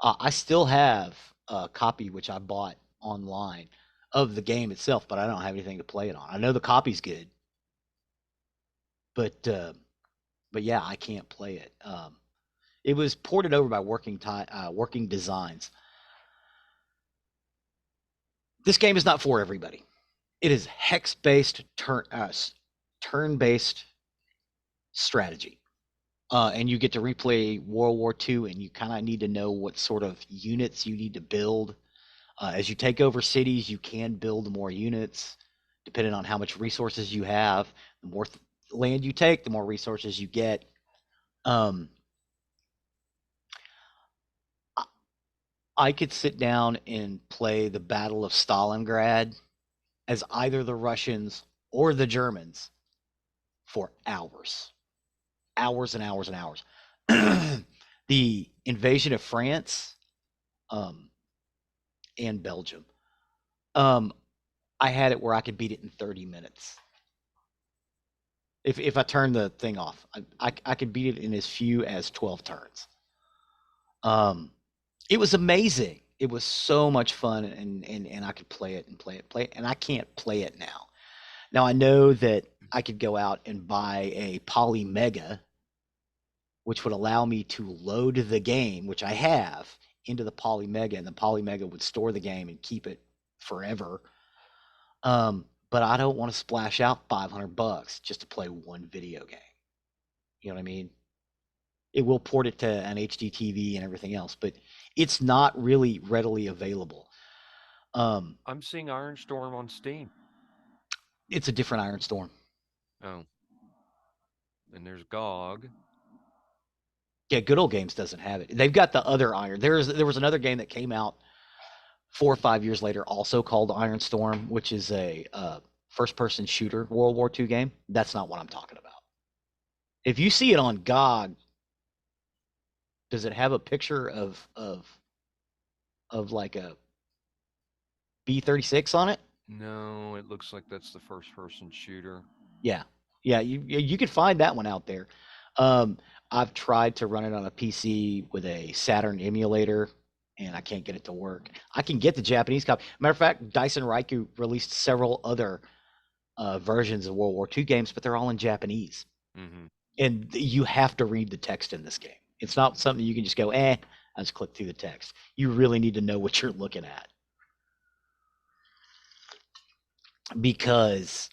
I still have a copy which I bought online of the game itself, but I don't have anything to play it on. I know the copy's good, but yeah, I can't play it. It was ported over by Working Designs. This game is not for everybody. It is hex-based turn-based strategy. And you get to replay World War II, and you kind of need to know what sort of units you need to build. As you take over cities, you can build more units depending on how much resources you have. The more land you take, the more resources you get. Um, I could sit down and play the Battle of Stalingrad as either the Russians or the Germans for hours, hours and hours and hours. The invasion of France um, and Belgium. Um, I had it where I could beat it in 30 minutes. If I turn the thing off, I could beat it in as few as 12 turns. Um, it was amazing. It was so much fun, and I could play it and play it, and I can't play it now. Now I know that I could go out and buy a Poly Mega, which would allow me to load the game, which I have, into the Poly Mega, and the Poly Mega would store the game and keep it forever. But I don't want to splash out $500 just to play one video game. You know what I mean? It will port it to an HD TV and everything else, but it's not really readily available. Um, I'm seeing Iron Storm on Steam. it's a different Iron Storm. Oh, and there's GOG. Yeah, Good Old Games doesn't have it. They've got the other Iron. There was another game that came out 4 or 5 years later, also called Iron Storm, which is a first-person shooter World War II game. That's not what I'm talking about. If you see it on GOG, does it have a picture of like a B-36 on it? No, it looks like that's the first person shooter. Yeah, yeah. You could find that one out there. Um, I've tried to run it on a PC with a Saturn emulator, and I can't get it to work. I can get the Japanese copy. Matter of fact, Dyson Raikou released several other versions of World War II games, but they're all in Japanese, Hmm. and you have to read the text in this game. It's not something you can just go, I just click through the text. You really need to know what you're looking at because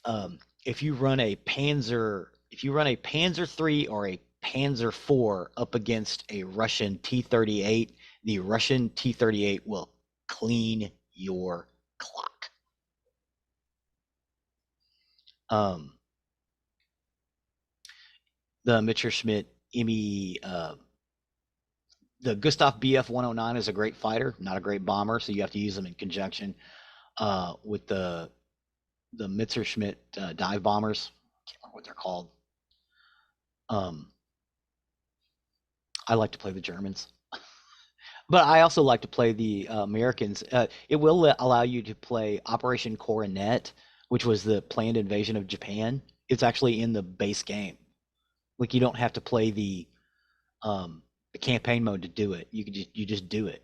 if you run a Panzer III or a Panzer IV up against a Russian T-38, the Russian T-38 will clean your clock. Um, the Mitterschmitt ME, the Gustav BF 109 is a great fighter, not a great bomber, so you have to use them in conjunction with the Mitterschmitt dive bombers. I can't remember what they're called. Um, I like to play the Germans, but I also like to play the Americans. It will allow you to play Operation Coronet, which was the planned invasion of Japan. It's actually in the base game. Like you don't have to play the campaign mode to do it. You just do it.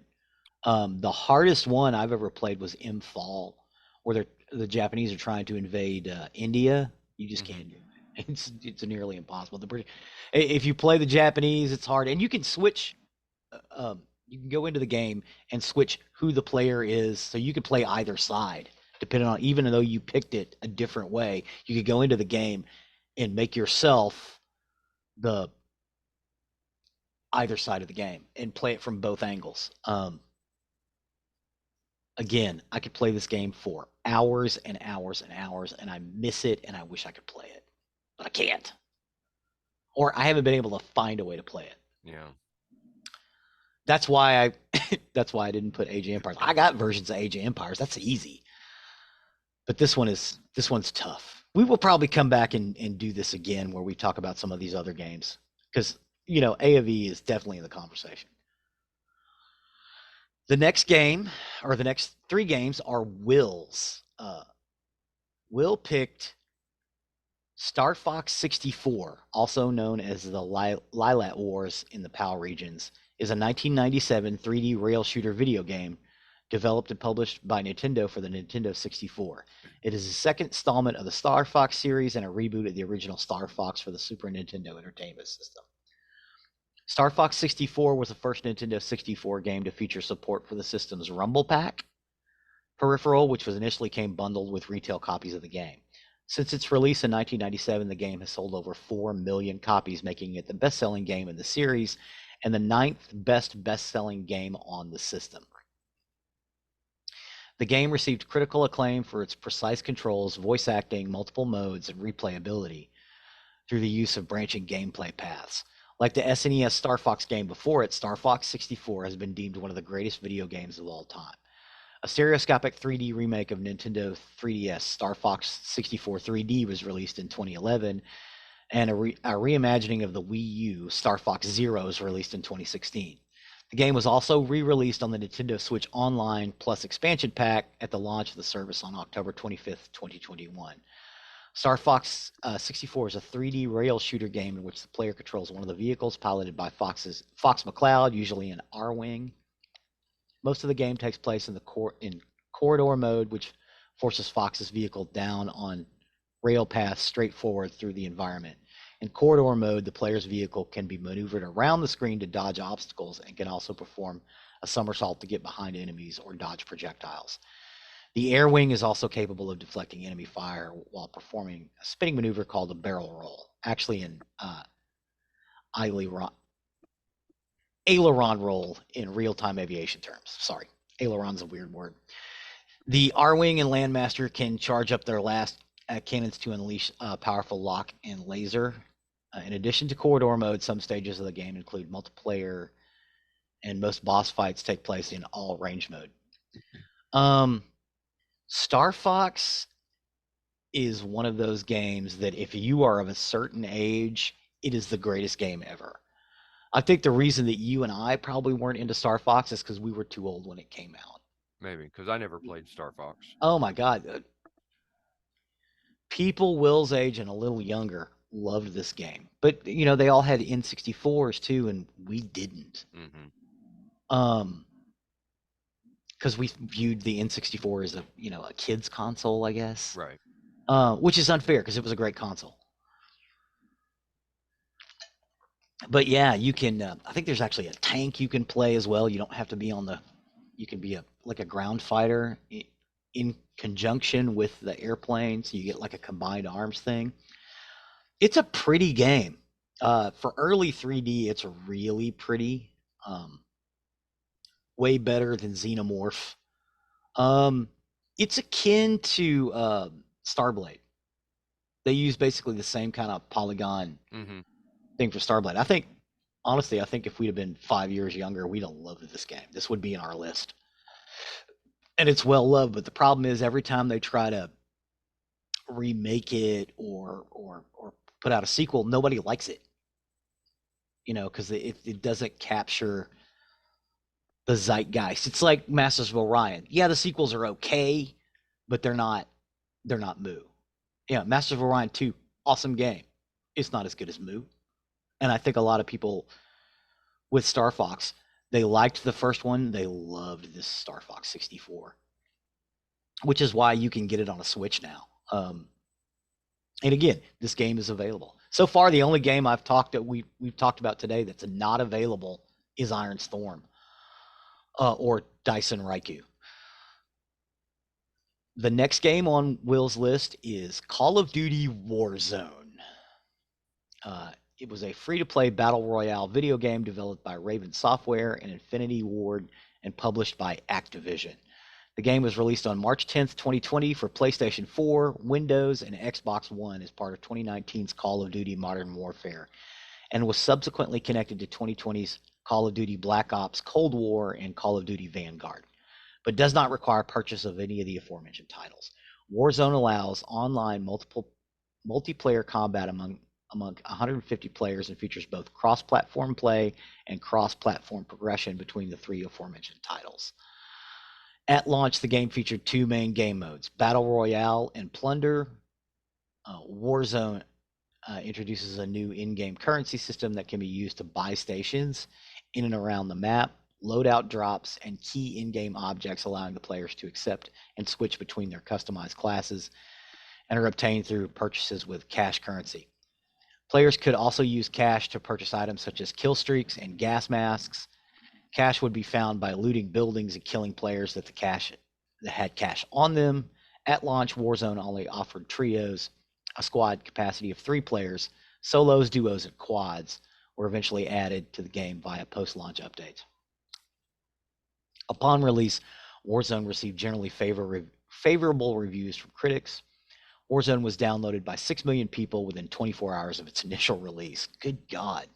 The hardest one I've ever played was M Fall, where the Japanese are trying to invade India. You just Hmm. can't do it. It's nearly impossible. If you play the Japanese, it's hard, and you can switch. You can go into the game and switch who the player is, so you can play either side, depending on. Even though you picked it a different way, you could go into the game and make yourself the either side of the game and play it from both angles. Again, I could play this game for hours and hours and hours, and I miss it, and I wish I could play it, but I can't, or I haven't been able to find a way to play it. Yeah. That's why that's why I didn't put Age of Empires. I got versions of Age of Empires. That's easy, but this one's tough. We will probably come back and do this again, where we talk about some of these other games because A of E is definitely in the conversation. The next game, or the next three games, are Will's. Will picked Star Fox 64, also known as the Lilat Wars in the PAL regions, is a 1997 3D rail shooter video game developed and published by Nintendo for the Nintendo 64. It is the second installment of the Star Fox series and a reboot of the original Star Fox for the Super Nintendo Entertainment System. Star Fox 64 was the first Nintendo 64 game to feature support for the system's Rumble Pack peripheral, which was initially came bundled with retail copies of the game. Since its release in 1997, the game has sold over 4 million copies, making it the best-selling game in the series and the ninth best-selling game on the system. The game received critical acclaim for its precise controls, voice acting, multiple modes, and replayability through the use of branching gameplay paths. Like the SNES Star Fox game before it, Star Fox 64 has been deemed one of the greatest video games of all time. A stereoscopic 3D remake of Nintendo 3DS Star Fox 64 3D was released in 2011, and a reimagining of the Wii U Star Fox Zero was released in 2016. The game was also re-released on the Nintendo Switch Online Plus expansion pack at the launch of the service on October 25th, 2021. Star Fox 64 is a 3D rail shooter game in which the player controls one of the vehicles piloted by Fox McCloud, usually an R-Wing. Most of the game takes place in corridor mode, which forces Fox's vehicle down on rail paths straight forward through the environment. In corridor mode, the player's vehicle can be maneuvered around the screen to dodge obstacles and can also perform a somersault to get behind enemies or dodge projectiles. The air wing is also capable of deflecting enemy fire while performing a spinning maneuver called a barrel roll. Actually, an aileron, aileron roll in real-time aviation terms. Sorry, aileron's a weird word. The R-Wing and Landmaster can charge up their last cannons to unleash a powerful lock and laser. In addition to corridor mode, some stages of the game include multiplayer, and most boss fights take place in all range mode. Star Fox is one of those games that if you are of a certain age, it is the greatest game ever. I think the reason that you and I probably weren't into Star Fox is because we were too old when it came out. Maybe because I never played Star Fox. Oh my God. People Will's age and a little younger loved this game. But you know, they all had N64s too, and we didn't. Hmm. Um, because we viewed the N64 as a kid's console, I guess. Right. Which is unfair because it was a great console. But yeah, you can. I think there's actually a tank you can play as well. You don't have to be on the. You can be like a ground fighter in conjunction with the airplane, so you get like a combined arms thing. It's a pretty game. For early 3D, it's really pretty. Um, Way better than Xenomorph. Um, it's akin to Starblade. They use basically the same kind of polygon Hmm. thing for Starblade. I think, honestly, I think if we'd have been 5 years younger, we'd have loved this game. This would be in our list, and it's well loved. But the problem is, every time they try to remake it or put out a sequel, nobody likes it. Because it doesn't capture the zeitgeist. It's like Masters of Orion. Yeah, the sequels are okay, but they're not Moo. Yeah, Masters of Orion 2, awesome game. It's not as good as Moo. And I think a lot of people with Star Fox, they liked the first one, they loved this Star Fox 64, which is why you can get it on a Switch now. And again, this game is available. So far, the only game we've talked about today that's not available is Iron Storm or Dyson Raikou. The next game on Will's list is Call of Duty Warzone. It was a free-to-play battle royale video game developed by Raven Software and Infinity Ward and published by Activision. The game was released on March 10th, 2020 for PlayStation 4, Windows, and Xbox One as part of 2019's Call of Duty Modern Warfare, and was subsequently connected to 2020's Call of Duty Black Ops Cold War and Call of Duty Vanguard, but does not require purchase of any of the aforementioned titles. Warzone allows online multiplayer combat among 150 players and features both cross-platform play and cross-platform progression between the three aforementioned titles. At launch, the game featured two main game modes, Battle Royale and Plunder. Warzone introduces a new in-game currency system that can be used to buy stations in and around the map, loadout drops, and key in-game objects, allowing the players to accept and switch between their customized classes and are obtained through purchases with cash currency. Players could also use cash to purchase items such as kill streaks and gas masks. Cash would be found by looting buildings and killing players that had cash on them. At launch, Warzone only offered trios, a squad capacity of 3 players. Solos, duos, and quads were eventually added to the game via post-launch updates. Upon release, Warzone received generally favorable reviews from critics. Warzone was downloaded by 6 million people within 24 hours of its initial release. Good God.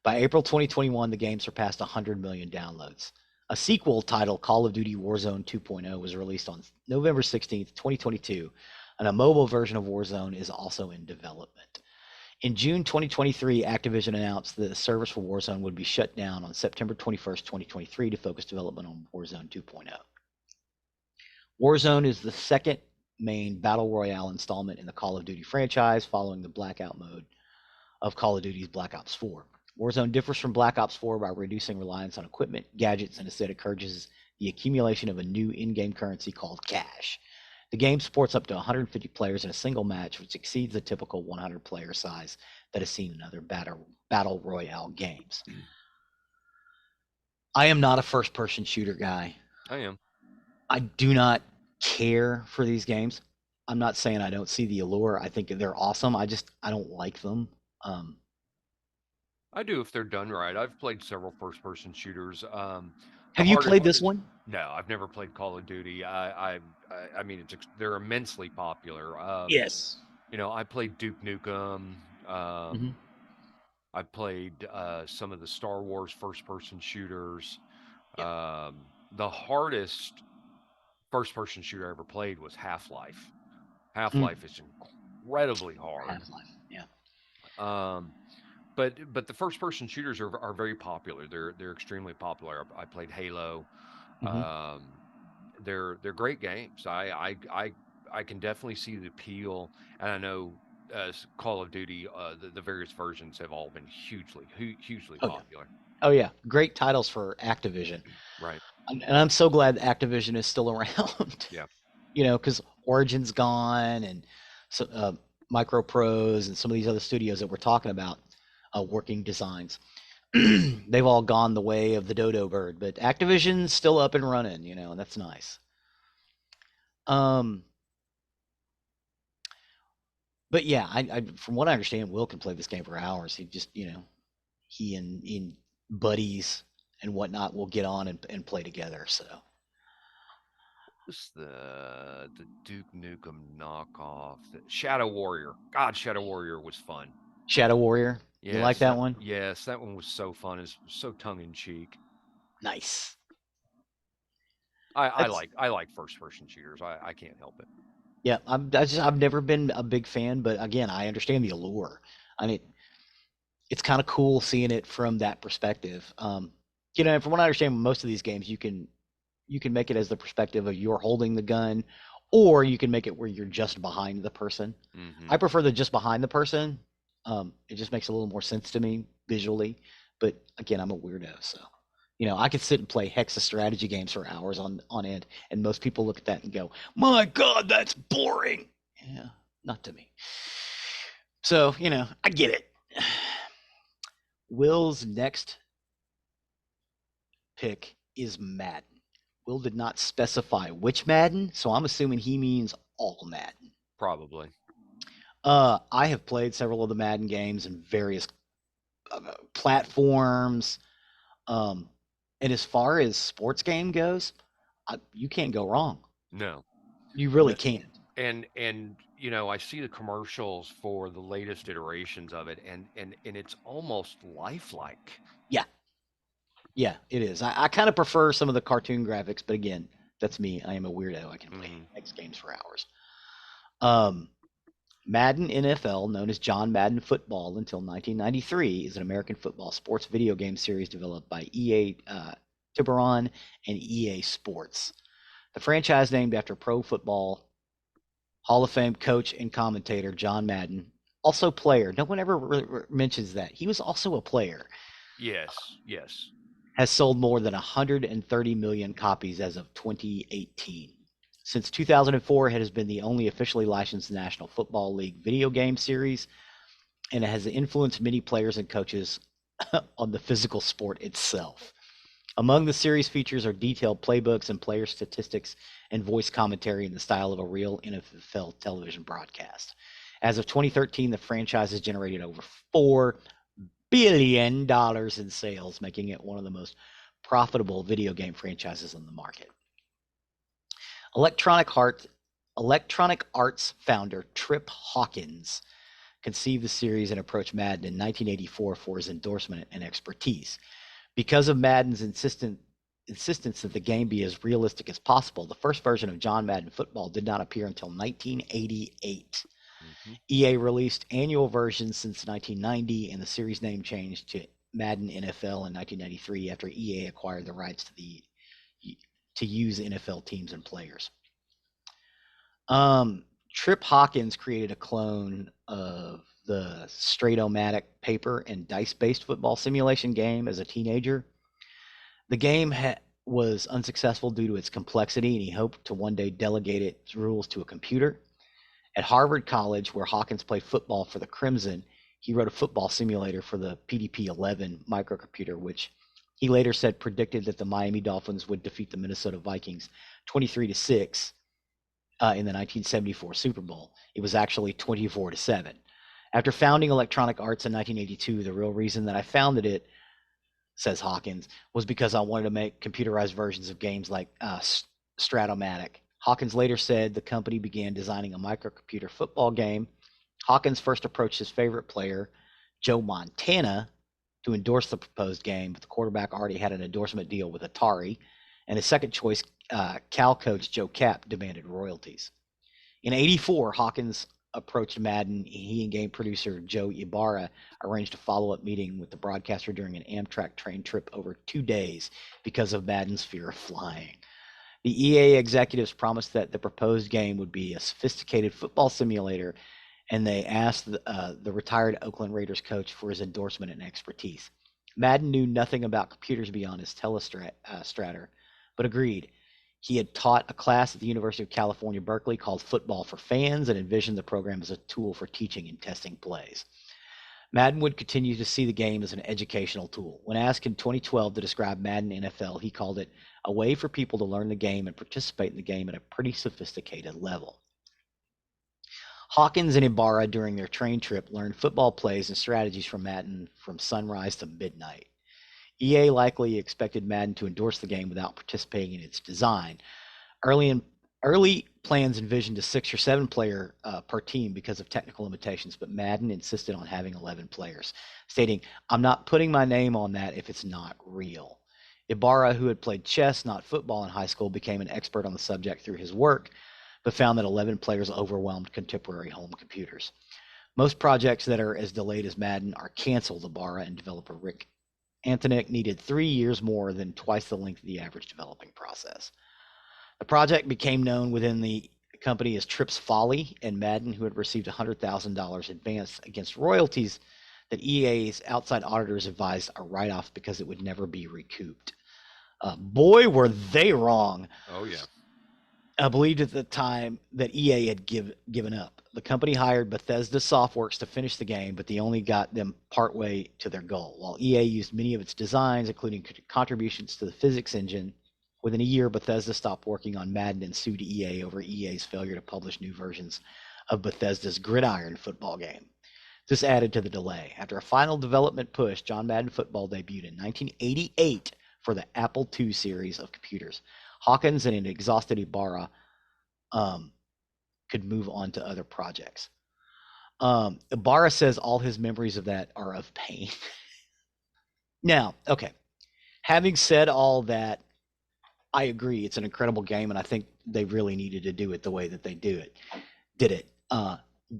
By April 2021, the game surpassed 100 million downloads. A sequel titled Call of Duty Warzone 2.0 was released on November 16th, 2022, and a mobile version of Warzone is also in development. In June 2023, Activision announced that the service for Warzone would be shut down on September 21st, 2023 to focus development on Warzone 2.0. Warzone is the second main battle royale installment in the Call of Duty franchise following the blackout mode of Call of Duty's Black Ops 4. Warzone differs from Black Ops 4 by reducing reliance on equipment, gadgets, and instead encourages the accumulation of a new in-game currency called cash. The game supports up to 150 players in a single match, which exceeds the typical 100-player size that is seen in other battle royale games. I am not a first-person shooter guy. I am. I do not care for these games. I'm not saying I don't see the allure. I think they're awesome. I don't like them. Um, I do if they're done right. I've played several first-person shooters. The have you hardest played this one? No, I've never played Call of Duty. I mean, they're immensely popular. Yes. I played Duke Nukem. Mm-hmm. I played some of the Star Wars first-person shooters. Yep. The hardest first-person shooter I ever played was Half-Life. Mm. Half-Life is incredibly hard. Half-Life. Yeah. Um, but the first-person shooters are very popular. They're extremely popular. I played Halo. Mm-hmm. Um, they're great games. I can definitely see the appeal, and I know Call of Duty, the various versions have all been hugely Oh yeah. popular. Oh yeah. Great titles for Activision. Right. And I'm so glad Activision is still around. Yeah. Because Origin's gone, and so Microprose and some of these other studios that we're talking about, working designs, they've all gone the way of the dodo bird. But Activision's still up and running, and that's nice. Um, but yeah, from what I understand, Will can play this game for hours. He just, he and buddies and whatnot will get on and play together. So What's the Duke Nukem knockoff? Shadow Warrior. God, Shadow Warrior was fun. Shadow Warrior, you like Yes, that one? yes, that one was so fun. It's so tongue in cheek. Nice. I That's like I like first person shooters. I can't help it. Yeah, I've never been a big fan, but again, I understand the allure. I mean, it's kind of cool seeing it from that perspective. From what I understand, most of these games you can make it as the perspective of you're holding the gun, or you can make it where you're just behind the person. Hmm. I prefer the just behind the person. It just makes a little more sense to me visually. But again, I'm a weirdo, so I could sit and play Hexa strategy games for hours on end, and most people look at that and go, "My God, that's boring." Yeah, not to me. So I get it. Will's next pick is Madden. Will did not specify which Madden, so I'm assuming he means all Madden. Probably. I have played several of the Madden games in various platforms. Um, and as far as sports game goes, you can't go wrong. No. You really No. can't. And I see the commercials for the latest iterations of it, and it's almost lifelike. Yeah, yeah, it is. I kind of prefer some of the cartoon graphics, but again, that's me. I am a weirdo. I can play Hmm. X Games for hours. Um, Madden NFL, known as John Madden Football until 1993, is an American football sports video game series developed by EA Tiburon and EA Sports. The franchise named after Pro Football Hall of Fame coach and commentator John Madden, also player. No one ever mentions that. He was also a player. Yes, yes. Has sold more than 130 million copies as of 2018. Since 2004, it has been the only officially licensed National Football League video game series, and it has influenced many players and coaches on the physical sport itself. Among the series features are detailed playbooks and player statistics and voice commentary in the style of a real NFL television broadcast. As of 2013, the franchise has generated over $4 billion in sales, making it one of the most profitable video game franchises on the market. Electronic Arts founder Trip Hawkins conceived the series and approached Madden in 1984 for his endorsement and expertise. Because of Madden's insistence that the game be as realistic as possible, the first version of John Madden Football did not appear until 1988. Hmm. EA released annual versions since 1990, and the series name changed to Madden NFL in 1993 after EA acquired the rights to use NFL teams and players. Trip Hawkins created a clone of the Straight-O-Matic paper and dice-based football simulation game as a teenager. The game was unsuccessful due to its complexity, and he hoped to one day delegate its rules to a computer. At Harvard College, where Hawkins played football for the Crimson, he wrote a football simulator for the PDP-11 microcomputer, which he later said predicted that the Miami Dolphins would defeat the Minnesota Vikings 23-6 in the 1974 Super Bowl. It was actually 24-7. After founding Electronic Arts in 1982, the real reason that I founded it, says Hawkins, was because I wanted to make computerized versions of games like Stratomatic. Hawkins later said the company began designing a microcomputer football game. Hawkins first approached his favorite player, Joe Montana, to endorse the proposed game, but the quarterback already had an endorsement deal with Atari, and his second choice, Cal coach Joe Kapp, demanded royalties. In '84, Hawkins approached Madden. He and game producer Joe Ibarra arranged a follow-up meeting with the broadcaster during an Amtrak train trip over 2 days because of Madden's fear of flying. The EA executives promised that the proposed game would be a sophisticated football simulator and they asked the retired Oakland Raiders coach for his endorsement and expertise. Madden knew nothing about computers beyond his telestrator, but agreed. He had taught a class at the University of California, Berkeley called Football for Fans and envisioned the program as a tool for teaching and testing plays. Madden would continue to see the game as an educational tool. When asked in 2012 to describe Madden NFL, he called it a way for people to learn the game and participate in the game at a pretty sophisticated level. Hawkins and Ibarra, during their train trip, learned football plays and strategies from Madden from sunrise to midnight. EA likely expected Madden to endorse the game without participating in its design. Early plans envisioned a 6 or 7 player per team because of technical limitations, but Madden insisted on having 11 players, stating, "I'm not putting my name on that if it's not real." Ibarra, who had played chess, not football, in high school, became an expert on the subject through his work, but found that 11 players overwhelmed contemporary home computers. Most projects that are as delayed as Madden are canceled. Ibarra and developer Rick Antoniuk needed 3 years more than twice the length of the average developing process. The project became known within the company as Tripp's Folly, and Madden, who had received $100,000 advance against royalties that EA's outside auditors advised a write-off because it would never be recouped. Boy, were they wrong. Oh yeah. Believed at the time that EA had given up. The company hired Bethesda Softworks to finish the game, but they only got them partway to their goal. While EA used many of its designs, including contributions to the physics engine, within a year, Bethesda stopped working on Madden and sued EA over EA's failure to publish new versions of Bethesda's Gridiron football game. This added to the delay. After a final development push, John Madden Football debuted in 1988 for the Apple II series of computers. Hawkins and an exhausted Ibarra could move on to other projects. Ibarra says all his memories of that are of pain. Now, okay, having said all that, I agree. It's an incredible game, and I think they really needed to do it the way that they did it.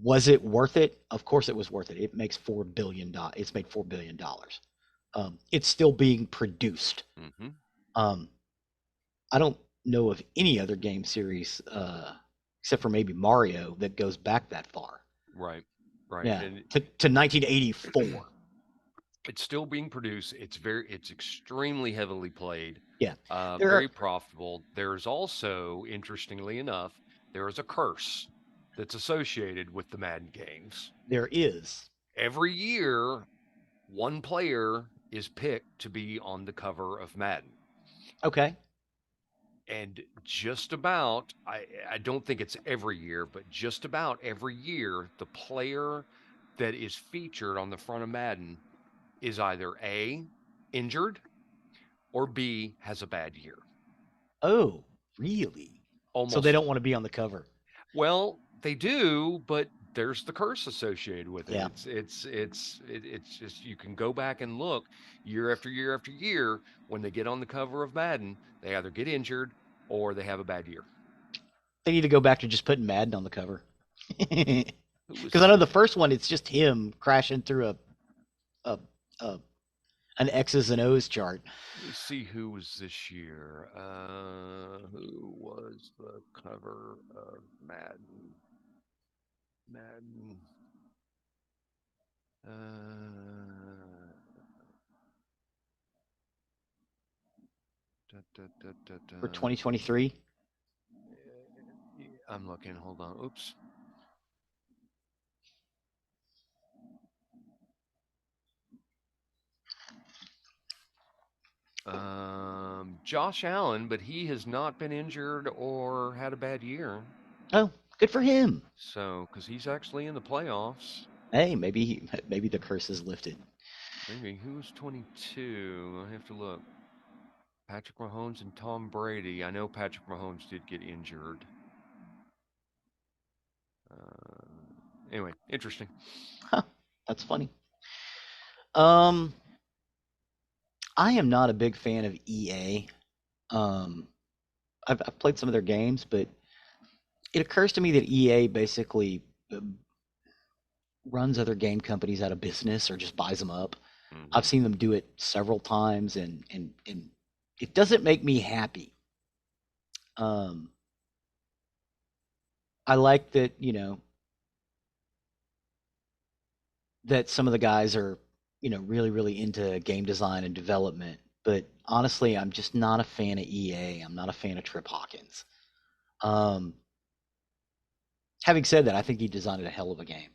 Was it worth it? Of course, it was worth it. It makes $4 billion. It's made $4 billion. It's still being produced. Mm-hmm. I don't know of any other game series, except for maybe Mario, that goes back that far. Right. Yeah, And to 1984. it's still being produced. It's extremely heavily played. Yeah, Very profitable. There's also, interestingly enough, there is a curse that's associated with the Madden games. there is. Every year, one player is picked to be on the cover of Madden. Okay. And just about, I don't think it's every year, but just about every year, the player that is featured on the front of Madden is either A, injured, or B, has a bad year. Oh, really? So they Almost, don't want to be on the cover. well, they do, but there's the curse associated with it. Yeah. It's just, you can go back and look year after year after year. When they get on the cover of Madden, they either get injured or they have a bad year. They need to go back to just putting Madden on the cover. Who was Because I know this the year? first one, it's just him crashing through a, a an X's and O's chart. Let me see who was this year. Who was the cover of Madden? Madden. Da, da, da, da, For da. 2023. I'm looking. Hold on. Oops. Josh Allen, but he has not been injured or had a bad year. Oh, good for him. So, because he's actually in the playoffs. Hey, maybe the curse is lifted. Maybe. Who's 22? I have to look. Patrick Mahomes and Tom Brady. I know Patrick Mahomes did get injured. Anyway, interesting. Huh, that's funny. Um, I am not a big fan of EA. I've played some of their games, but it occurs to me that EA basically runs other game companies out of business or just buys them up. Mm-hmm. I've seen them do it several times, and it doesn't make me happy. I like that, that some of the guys are, really, really into game design and development. But honestly, I'm just not a fan of EA. I'm not a fan of Trip Hawkins. Um, Having said that, I think he designed a hell of a game.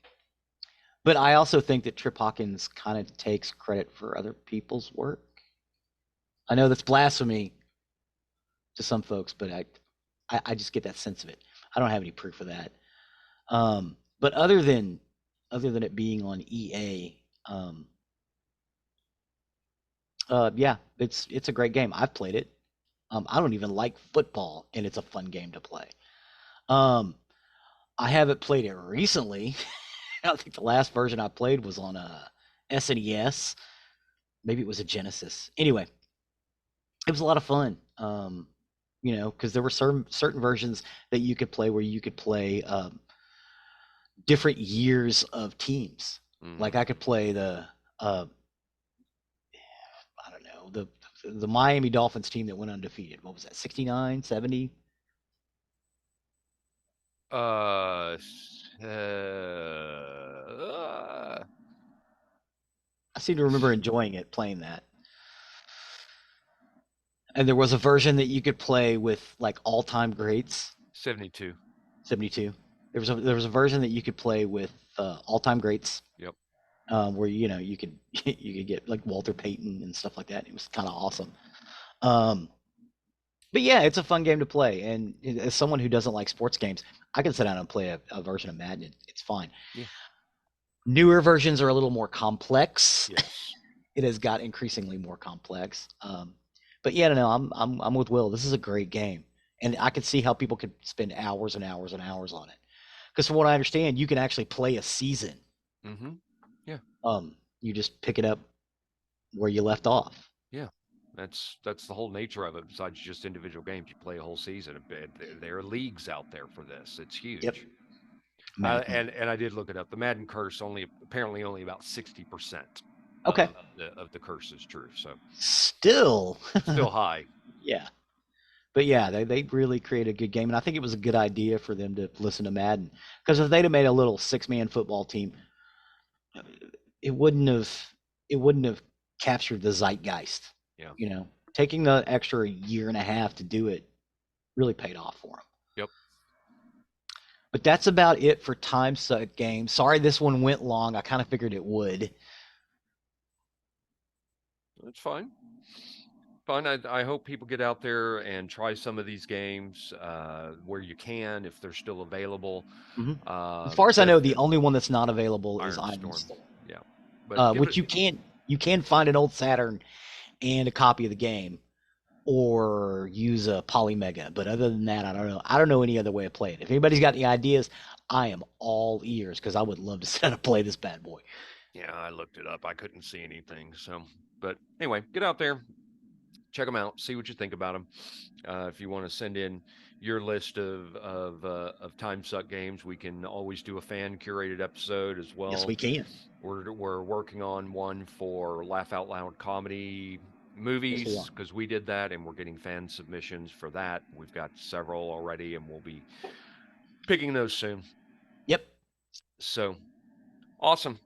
But I also think that Trip Hawkins kind of takes credit for other people's work. I know that's blasphemy to some folks, but I just get that sense of it. I don't have any proof of that. But other than it being on EA, yeah, it's a great game. I've played it. I don't even like football, and it's a fun game to play. Um, I haven't played it recently. I think the last version I played was on a SNES. Maybe it was a Genesis. Anyway, it was a lot of fun. Because there were certain versions that you could play where you could play different years of teams. Like Mm-hmm. I could play uh, I don't know, the Miami Dolphins team that went undefeated. What was that? 69, 70? Uh, uh, I seem to remember enjoying it playing that. And there was a version that you could play with like all-time greats. 72. 72. There was a version that you could play with all-time greats, Yep. where you could you could get like Walter Payton and stuff like that. It was kind of awesome. Um, but yeah, it's a fun game to play. And as someone who doesn't like sports games, I can sit down and play a version of Madden. It's fine. Yeah. Newer versions are a little more complex. Yes. It has got increasingly more complex. But yeah, no, I'm with Will. This is a great game, and I can see how people could spend hours and hours and hours on it. Because from what I understand, you can actually play a season. Mm-hmm. Yeah. You just pick it up where you left off. Yeah. That's the whole nature of it. Besides just individual games, you play a whole season. There are leagues out there for this. It's Yep. huge. Madden. And I did look it up. The Madden curse apparently only about 60% Okay. of the curse is true. So Still, still high. yeah. But yeah, they really created a good game, and I think it was a good idea for them to listen to Madden because if they'd have made a little six-man football team, it wouldn't have it wouldn't have captured the zeitgeist. Yeah. Taking the extra year and a half to do it really paid off for them. Yep. But that's about it for time suck games. Sorry this one went long. I kind of figured it would. That's fine. Fun. I hope people get out there and try some of these games where you can, if they're still available. Hmm. As far as I know, the If only one that's not available is Iron Iron Storm, Storm, yeah, but give which it. you can find an old Saturn and a copy of the game, or use a Polymega. But other than that, I don't know. I don't know any other way to play it. If anybody's got any ideas, I am all ears because I would love to sit down and play this bad boy. Yeah, I looked it up. I couldn't see anything. So, but anyway, get out there, check them out, see what you think about them. If you want to send in your list of time suck games, we can always do a fan curated episode as Yes, well. we can. We're working on one for laugh out loud comedy Yes, we movies are. because we did that, and we're getting fan submissions for that. We've got several already, and we'll be picking those soon. Yep. So awesome.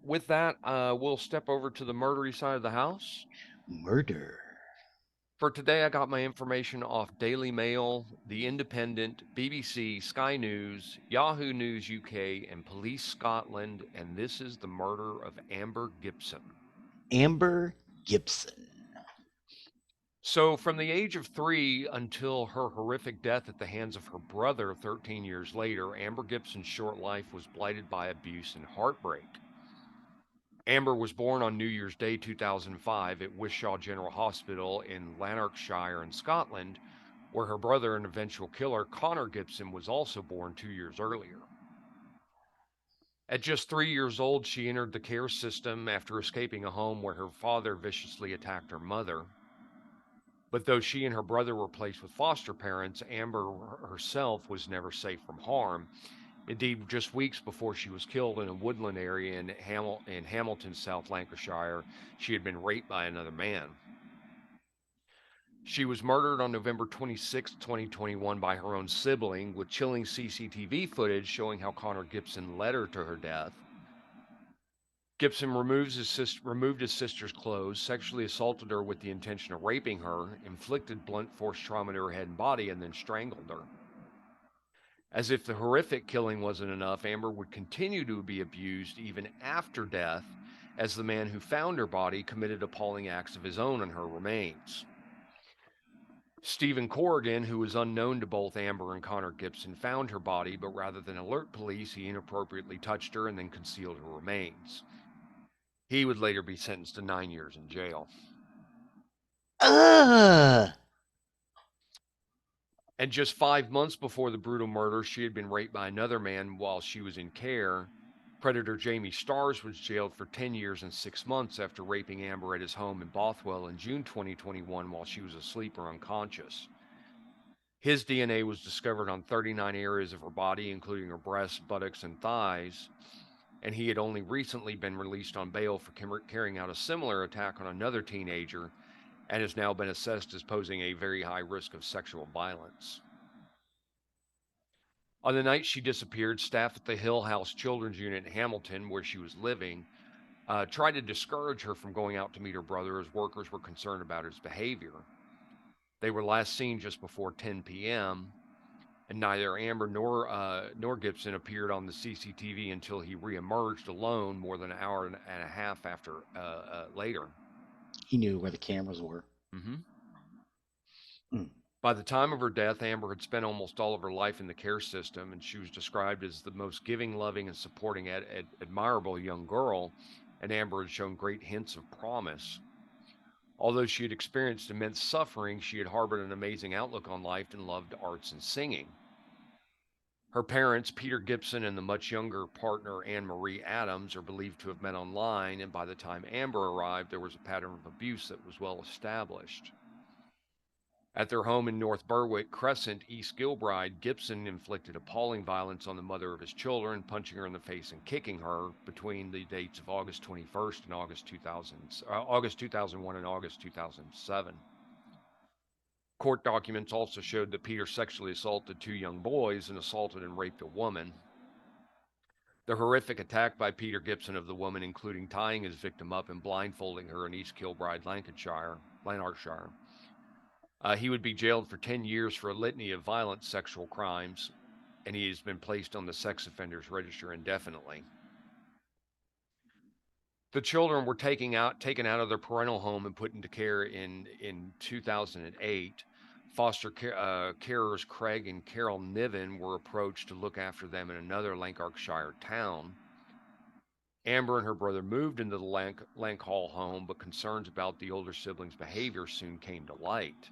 With that, we'll step over to the murdery side of the house. Murder. For today, I got my information off Daily Mail, The Independent, BBC, Sky News, Yahoo News UK, and Police Scotland, and this is the murder of Amber Gibson. Amber Gibson. So, from the age of 3 until her horrific death at the hands of her brother 13 years later, Amber Gibson's short life was blighted by abuse and heartbreak. Amber was born on New Year's Day 2005 at Wishaw General Hospital in Lanarkshire in Scotland, where her brother and eventual killer, Connor Gibson, was also born 2 years earlier. At just 3 years old, she entered the care system after escaping a home where her father viciously attacked her mother. But though she and her brother were placed with foster parents, Amber herself was never safe from harm. Indeed, just weeks before she was killed in a woodland area in Hamilton, South Lancashire, she had been raped by another man. She was murdered on November 26, 2021, by her own sibling, with chilling CCTV footage showing how Connor Gibson led her to her death. Gibson removed his sister's clothes, sexually assaulted her with the intention of raping her, inflicted blunt force trauma to her head and body, and then strangled her. As if the horrific killing wasn't enough, Amber would continue to be abused even after death, as the man who found her body committed appalling acts of his own on her remains. Stephen Corrigan, who was unknown to both Amber and Connor Gibson, found her body, but rather than alert police, he inappropriately touched her and then concealed her remains. He would later be sentenced to 9 years in jail. Ugh. And just 5 months before the brutal murder, she had been raped by another man while she was in care. Predator Jamie Starrs was jailed for 10 years and 6 months after raping Amber at his home in Bothwell in June 2021 while she was asleep or unconscious. His DNA was discovered on 39 areas of her body, including her breasts, buttocks, and thighs, and he had only recently been released on bail for carrying out a similar attack on another teenager and has now been assessed as posing a very high risk of sexual violence. On the night she disappeared, staff at the Hill House Children's Unit in Hamilton, where she was living, tried to discourage her from going out to meet her brother as workers were concerned about his behavior. They were last seen just before 10 p.m., and neither Amber nor Gibson appeared on the CCTV until he reemerged alone more than an hour and a half after later. He knew where the cameras were. Mm-hmm. Mm. By the time of her death, Amber had spent almost all of her life in the care system, and she was described as the most giving, loving, and supporting, admirable young girl, and Amber had shown great hints of promise. Although she had experienced immense suffering, she had harbored an amazing outlook on life and loved arts and singing. Her parents, Peter Gibson and the much younger partner Anne Marie Adams, are believed to have met online, and by the time Amber arrived, there was a pattern of abuse that was well established. At their home in North Berwick Crescent, East Gilbride, Gibson inflicted appalling violence on the mother of his children, punching her in the face and kicking her between the dates of August 21st and August 2001 and August 2007. Court documents also showed that Peter sexually assaulted two young boys and assaulted and raped a woman. The horrific attack by Peter Gibson of the woman, including tying his victim up and blindfolding her in East Kilbride, Lanarkshire. He would be jailed for 10 years for a litany of violent sexual crimes, and he has been placed on the sex offenders register indefinitely. The children were taken out of their parental home and put into care in 2008. Foster carers Craig and Carol Niven were approached to look after them in another Lanarkshire town. Amber and her brother moved into the Lank Hall home, but concerns about the older siblings' behavior soon came to light.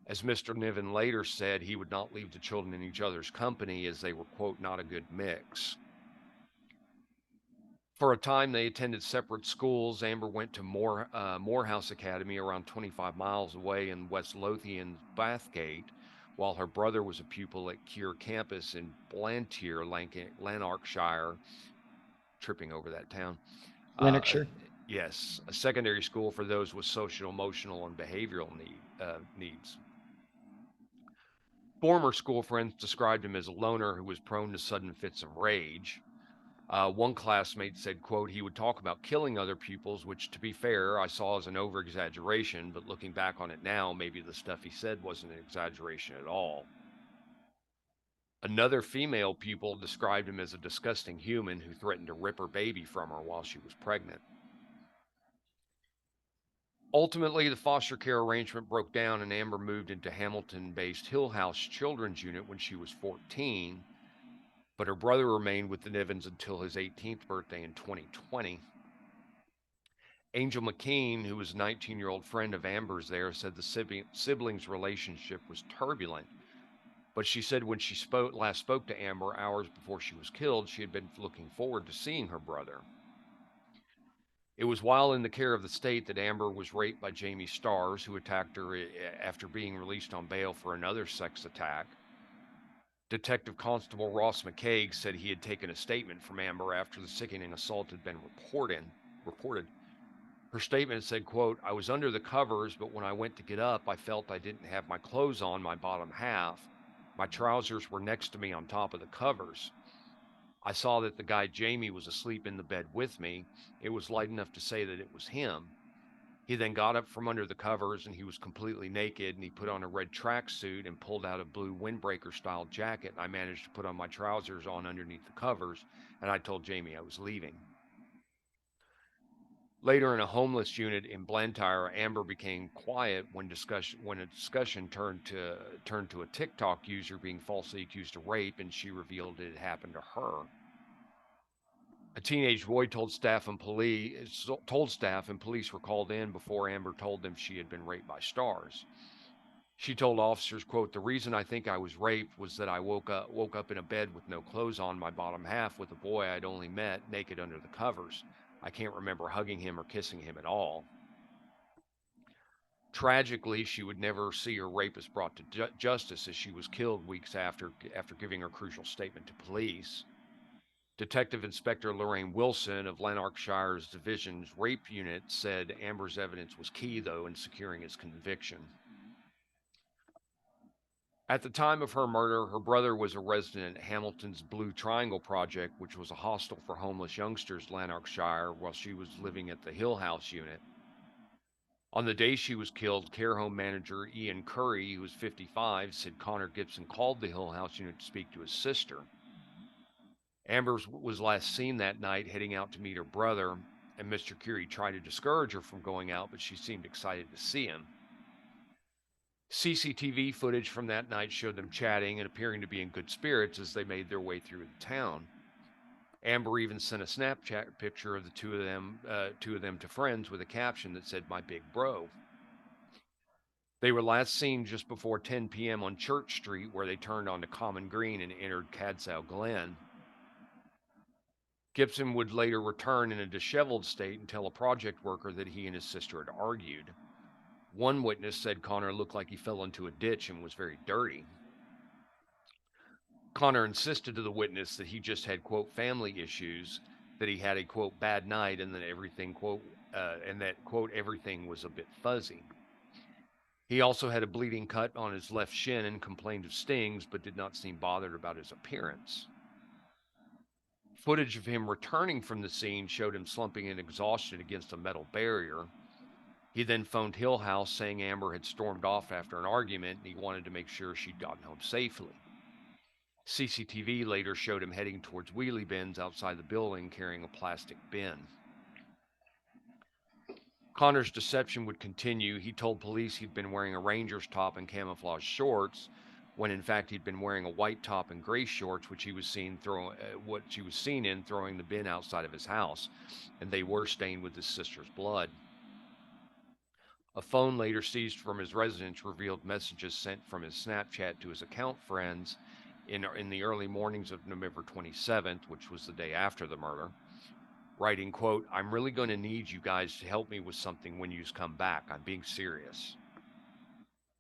As Mr. Niven later said, he would not leave the children in each other's company as they were, quote, not a good mix. For a time, they attended separate schools. Amber went to Morehouse Academy, around 25 miles away in West Lothian, Bathgate, while her brother was a pupil at Keir Campus in Blantyre, Lanarkshire, tripping over that town. Uh, Lanarkshire. yes, a secondary school for those with social, emotional, and behavioral needs. Former school friends described him as a loner who was prone to sudden fits of rage. One classmate said, quote, he would talk about killing other pupils, which, to be fair, I saw as an over-exaggeration, but looking back on it now, maybe the stuff he said wasn't an exaggeration at all. Another female pupil described him as a disgusting human who threatened to rip her baby from her while she was pregnant. Ultimately, the foster care arrangement broke down and Amber moved into Hamilton-based Hill House Children's Unit when she was 14, but her brother remained with the Nivens until his 18th birthday in 2020. Angel McKean, who was a 19-year-old friend of Amber's there, said the siblings' relationship was turbulent, but she said when she last spoke to Amber hours before she was killed, she had been looking forward to seeing her brother. It was while in the care of the state that Amber was raped by Jamie Starrs, who attacked her after being released on bail for another sex attack. Detective Constable Ross McCaig said he had taken a statement from Amber after the sickening assault had been reported. Her statement said, quote, I was under the covers, but when I went to get up, I felt I didn't have my clothes on my bottom half. My trousers were next to me on top of the covers. I saw that the guy Jamie was asleep in the bed with me. It was light enough to say that it was him. He then got up from under the covers and he was completely naked and he put on a red tracksuit and pulled out a blue windbreaker style jacket. And I managed to put on my trousers on underneath the covers and I told Jamie I was leaving. Later in a homeless unit in Blantyre, Amber became quiet when a discussion turned to a TikTok user being falsely accused of rape and she revealed it had happened to her. A teenage boy told staff and police were called in before Amber told them she had been raped by stars. She told officers, quote, "The reason I think I was raped was that I woke up in a bed with no clothes on my bottom half with a boy I'd only met naked under the covers. I can't remember hugging him or kissing him at all." Tragically, she would never see her rapist brought to justice as she was killed weeks after giving her crucial statement to police. Detective Inspector Lorraine Wilson of Lanarkshire's Division's Rape Unit said Amber's evidence was key, though, in securing his conviction. At the time of her murder, her brother was a resident at Hamilton's Blue Triangle Project, which was a hostel for homeless youngsters in Lanarkshire, while she was living at the Hill House unit. On the day she was killed, care home manager Ian Curry, who was 55, said Connor Gibson called the Hill House unit to speak to his sister. Amber was last seen that night heading out to meet her brother, and Mr. Curry tried to discourage her from going out, but she seemed excited to see him. CCTV footage from that night showed them chatting and appearing to be in good spirits as they made their way through the town. Amber even sent a Snapchat picture of the two of them to friends with a caption that said, "My big bro." They were last seen just before 10 p.m. on Church Street, where they turned onto Common Green and entered Cadsow Glen. Gibson would later return in a disheveled state and tell a project worker that he and his sister had argued. One witness said Connor looked like he fell into a ditch and was very dirty. Connor insisted to the witness that he just had, quote, family issues, that he had a, quote, bad night, and that everything was a bit fuzzy. He also had a bleeding cut on his left shin and complained of stings, but did not seem bothered about his appearance. Footage of him returning from the scene showed him slumping in exhaustion against a metal barrier. He then phoned Hill House saying Amber had stormed off after an argument and he wanted to make sure she'd gotten home safely. CCTV later showed him heading towards wheelie bins outside the building carrying a plastic bin. Connor's deception would continue. He told police he'd been wearing a Ranger's top and camouflage shorts, when in fact he'd been wearing a white top and gray shorts, which she was seen in throwing the bin outside of his house, and they were stained with his sister's blood. A phone later seized from his residence revealed messages sent from his Snapchat to his account friends in the early mornings of November 27th, which was the day after the murder, writing, quote, "I'm really going to need you guys to help me with something when you come back. I'm being serious."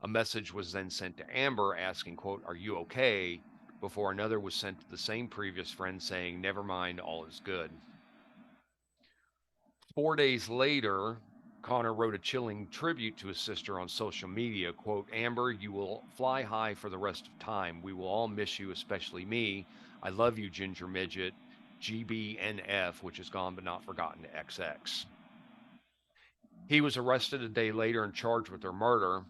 A message was then sent to Amber asking, quote, "Are you okay?" before another was sent to the same previous friend saying, "Never mind, all is good." 4 days later, Connor wrote a chilling tribute to his sister on social media, quote, "Amber, you will fly high for the rest of time. We will all miss you, especially me. I love you, Ginger Midget. GBNF," which is gone but not forgotten, to XX. He was arrested a day later and charged with her murder,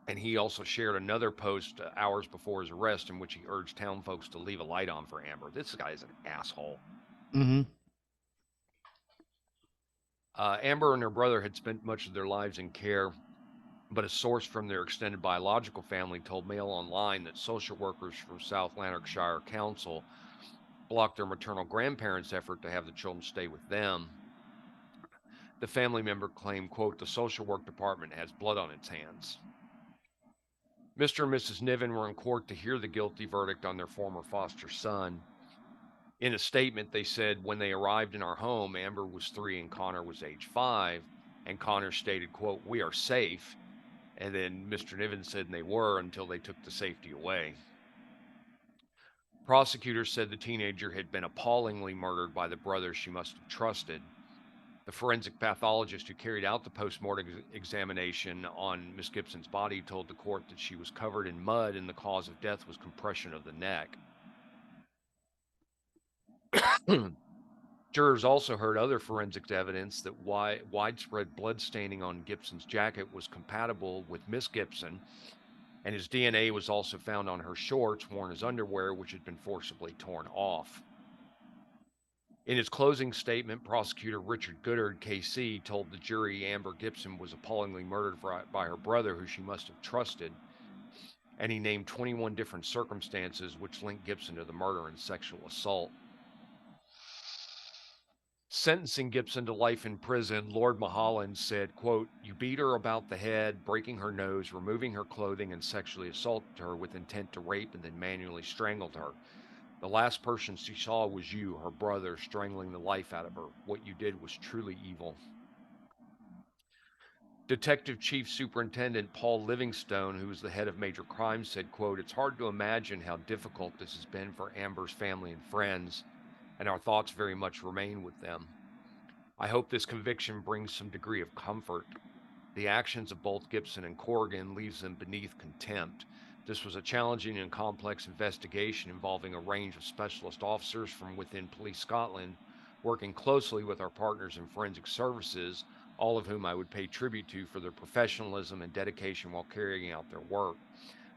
and he also shared another post hours before his arrest in which he urged town folks to leave a light on for Amber. This guy is an asshole. Mm-hmm. Amber and her brother had spent much of their lives in care, but a source from their extended biological family told Mail Online that social workers from South Lanarkshire Council blocked their maternal grandparents' effort to have the children stay with them. The family member claimed, quote, "The social work department has blood on its hands." Mr. and Mrs. Niven were in court to hear the guilty verdict on their former foster son. In a statement, they said, "When they arrived in our home, Amber was 3 and Connor was age 5, and Connor stated, quote, 'We are safe.' And then Mr. Niven said they were until they took the safety away." Prosecutors said the teenager had been appallingly murdered by the brother she must have trusted. The forensic pathologist who carried out the post-mortem examination on Miss Gibson's body told the court that she was covered in mud and the cause of death was compression of the neck. Jurors also heard other forensic evidence that widespread blood staining on Gibson's jacket was compatible with Miss Gibson, and his DNA was also found on her shorts worn as underwear, which had been forcibly torn off. In his closing statement, prosecutor Richard Goodard, KC, told the jury Amber Gibson was appallingly murdered by her brother, who she must have trusted, and he named 21 different circumstances which linked Gibson to the murder and sexual assault. Sentencing Gibson to life in prison, Lord Mahalan said, quote, "You beat her about the head, breaking her nose, removing her clothing, and sexually assaulted her with intent to rape and then manually strangled her. The last person she saw was you, her brother, strangling the life out of her. What you did was truly evil." Detective Chief Superintendent Paul Livingstone, who was the head of major crimes, said, quote, "It's hard to imagine how difficult this has been for Amber's family and friends, and our thoughts very much remain with them. I hope this conviction brings some degree of comfort. The actions of both Gibson and Corrigan leaves them beneath contempt. This was a challenging and complex investigation involving a range of specialist officers from within Police Scotland, working closely with our partners in forensic services, all of whom I would pay tribute to for their professionalism and dedication while carrying out their work.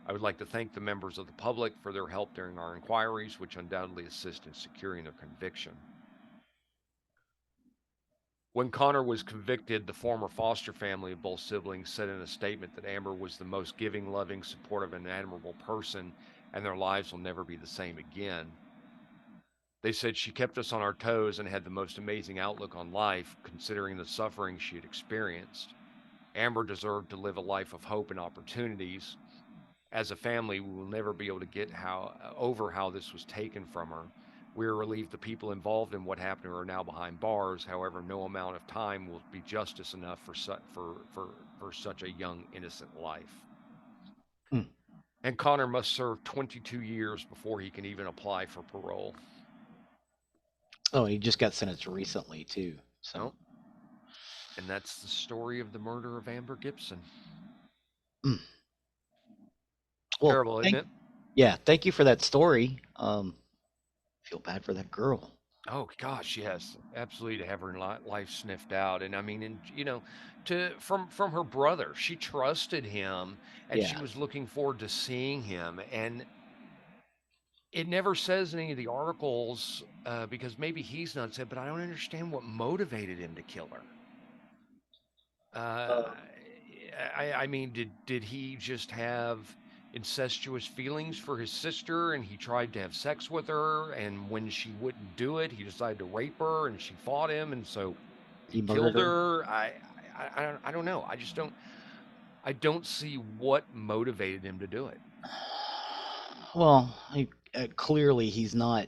I would like to thank the members of the public for their help during our inquiries, which undoubtedly assist in securing their conviction." When Connor was convicted, the former foster family of both siblings said in a statement that Amber was the most giving, loving, supportive, and admirable person, and their lives will never be the same again. They said she kept us on our toes and had the most amazing outlook on life, considering the suffering she had experienced. Amber deserved to live a life of hope and opportunities. As a family, we will never be able to get over how this was taken from her. We are relieved the people involved in what happened to her are now behind bars. However, no amount of time will be justice enough for such a young, innocent life. Hmm. And Connor must serve 22 years before he can even apply for parole. Oh, he just got sentenced recently too. So, Nope. And that's the story of the murder of Amber Gibson. mm. Well, Terrible, isn't it? thank you for that story. Feel bad for that girl. Oh gosh, yes, absolutely. To have her life sniffed out, and I mean, and to from her brother, she trusted him, and she Yeah, was looking forward to seeing him. And it never says in any of the articles because maybe he's not said, but I don't understand what motivated him to kill her. Uh, uh, I mean, did he just have incestuous feelings for his sister, and he tried to have sex with her, and when she wouldn't do it, he decided to rape her, and she fought him, and so he he murdered killed her. her? I don't know. I don't see what motivated him to do it. Well, clearly he's not.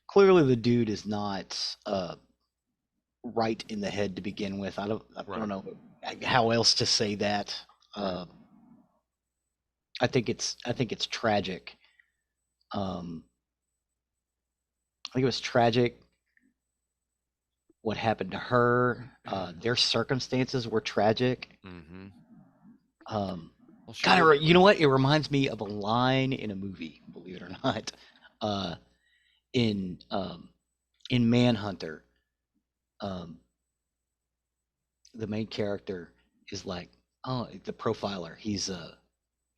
Clearly, the dude is not right in the head to begin with. I don't Right. know how else to say that. Right. Uh, I think it's tragic. Um, I think it was tragic what happened to her. Their circumstances were tragic. Mm-hmm. Um, Well, she Kind did. of, you know what? It reminds me of a line in a movie. Believe it or not, uh, in in Manhunter, um, the main character is like, oh, the profiler. He's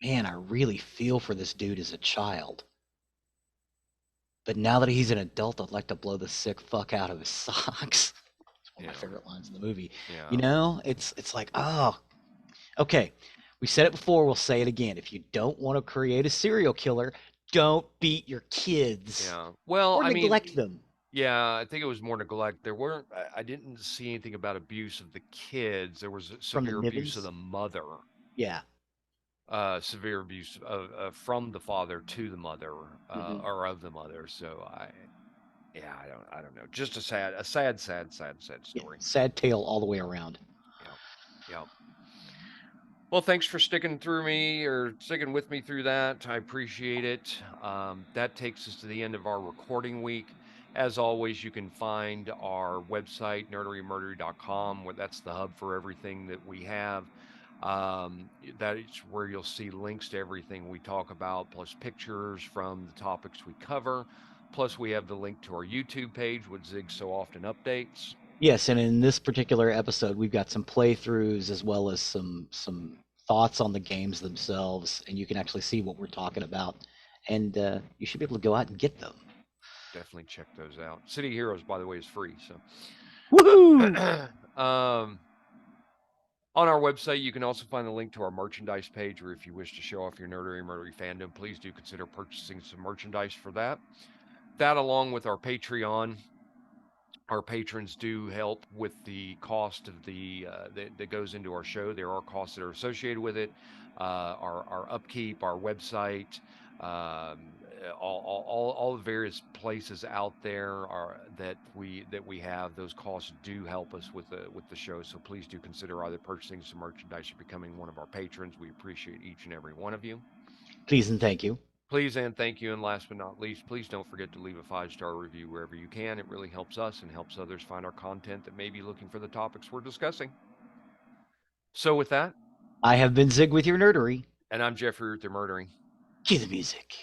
man, I really feel for this dude as a child. But now that he's an adult, I'd like to blow the sick fuck out of his socks. It's one of my Yeah. favorite lines in the movie. You Yeah. know, it's like, oh, okay. We said it before, we'll say it again. If you don't want to create a serial killer, don't beat your kids Yeah. Well, or I mean, neglect them yeah, I think it was more neglect. There weren't. I didn't see anything about abuse of the kids. There was from the severe abuse of Nivens. the mother. Yeah. Severe abuse from the father to the mother, Hmm. or of the mother. So yeah, I don't know. Just sad Yeah. story. Sad tale all the way around. Yeah, yeah. Well, thanks for sticking through me or sticking with me through that. I appreciate it. That takes us to the end of our recording week. As always, you can find our website, nerderymurdery.com, where that's the hub for everything that we have. That is where you'll see links to everything we talk about, plus pictures from the topics we cover. Plus, we have the link to our YouTube page, which Zig so often updates. Yes, and in this particular episode, we've got some playthroughs as well as some thoughts on the games themselves, and you can actually see what we're talking about, and you should be able to go out and get them. Definitely check those out. City Heroes, by the way, is free. So, Woohoo! on our website, you can also find the link to our merchandise page, where if you wish to show off your nerdery murdery fandom, please do consider purchasing some merchandise for that. That, along with our Patreon, our patrons do help with the cost of that goes into our show. There are costs that are associated with it, our upkeep, our website, all the various places out there are that we have. Those costs do help us with the show. So please do consider either purchasing some merchandise or becoming one of our patrons. We appreciate each and every one of you. Please and thank you. Please and thank you. And last but not least, please don't forget to leave a 5-star review wherever you can. It really helps us and helps others find our content that may be looking for the topics we're discussing. So, with that, I have been Zig with your nerdery. and I'm Geoffrey with the Murdering. Cue the music.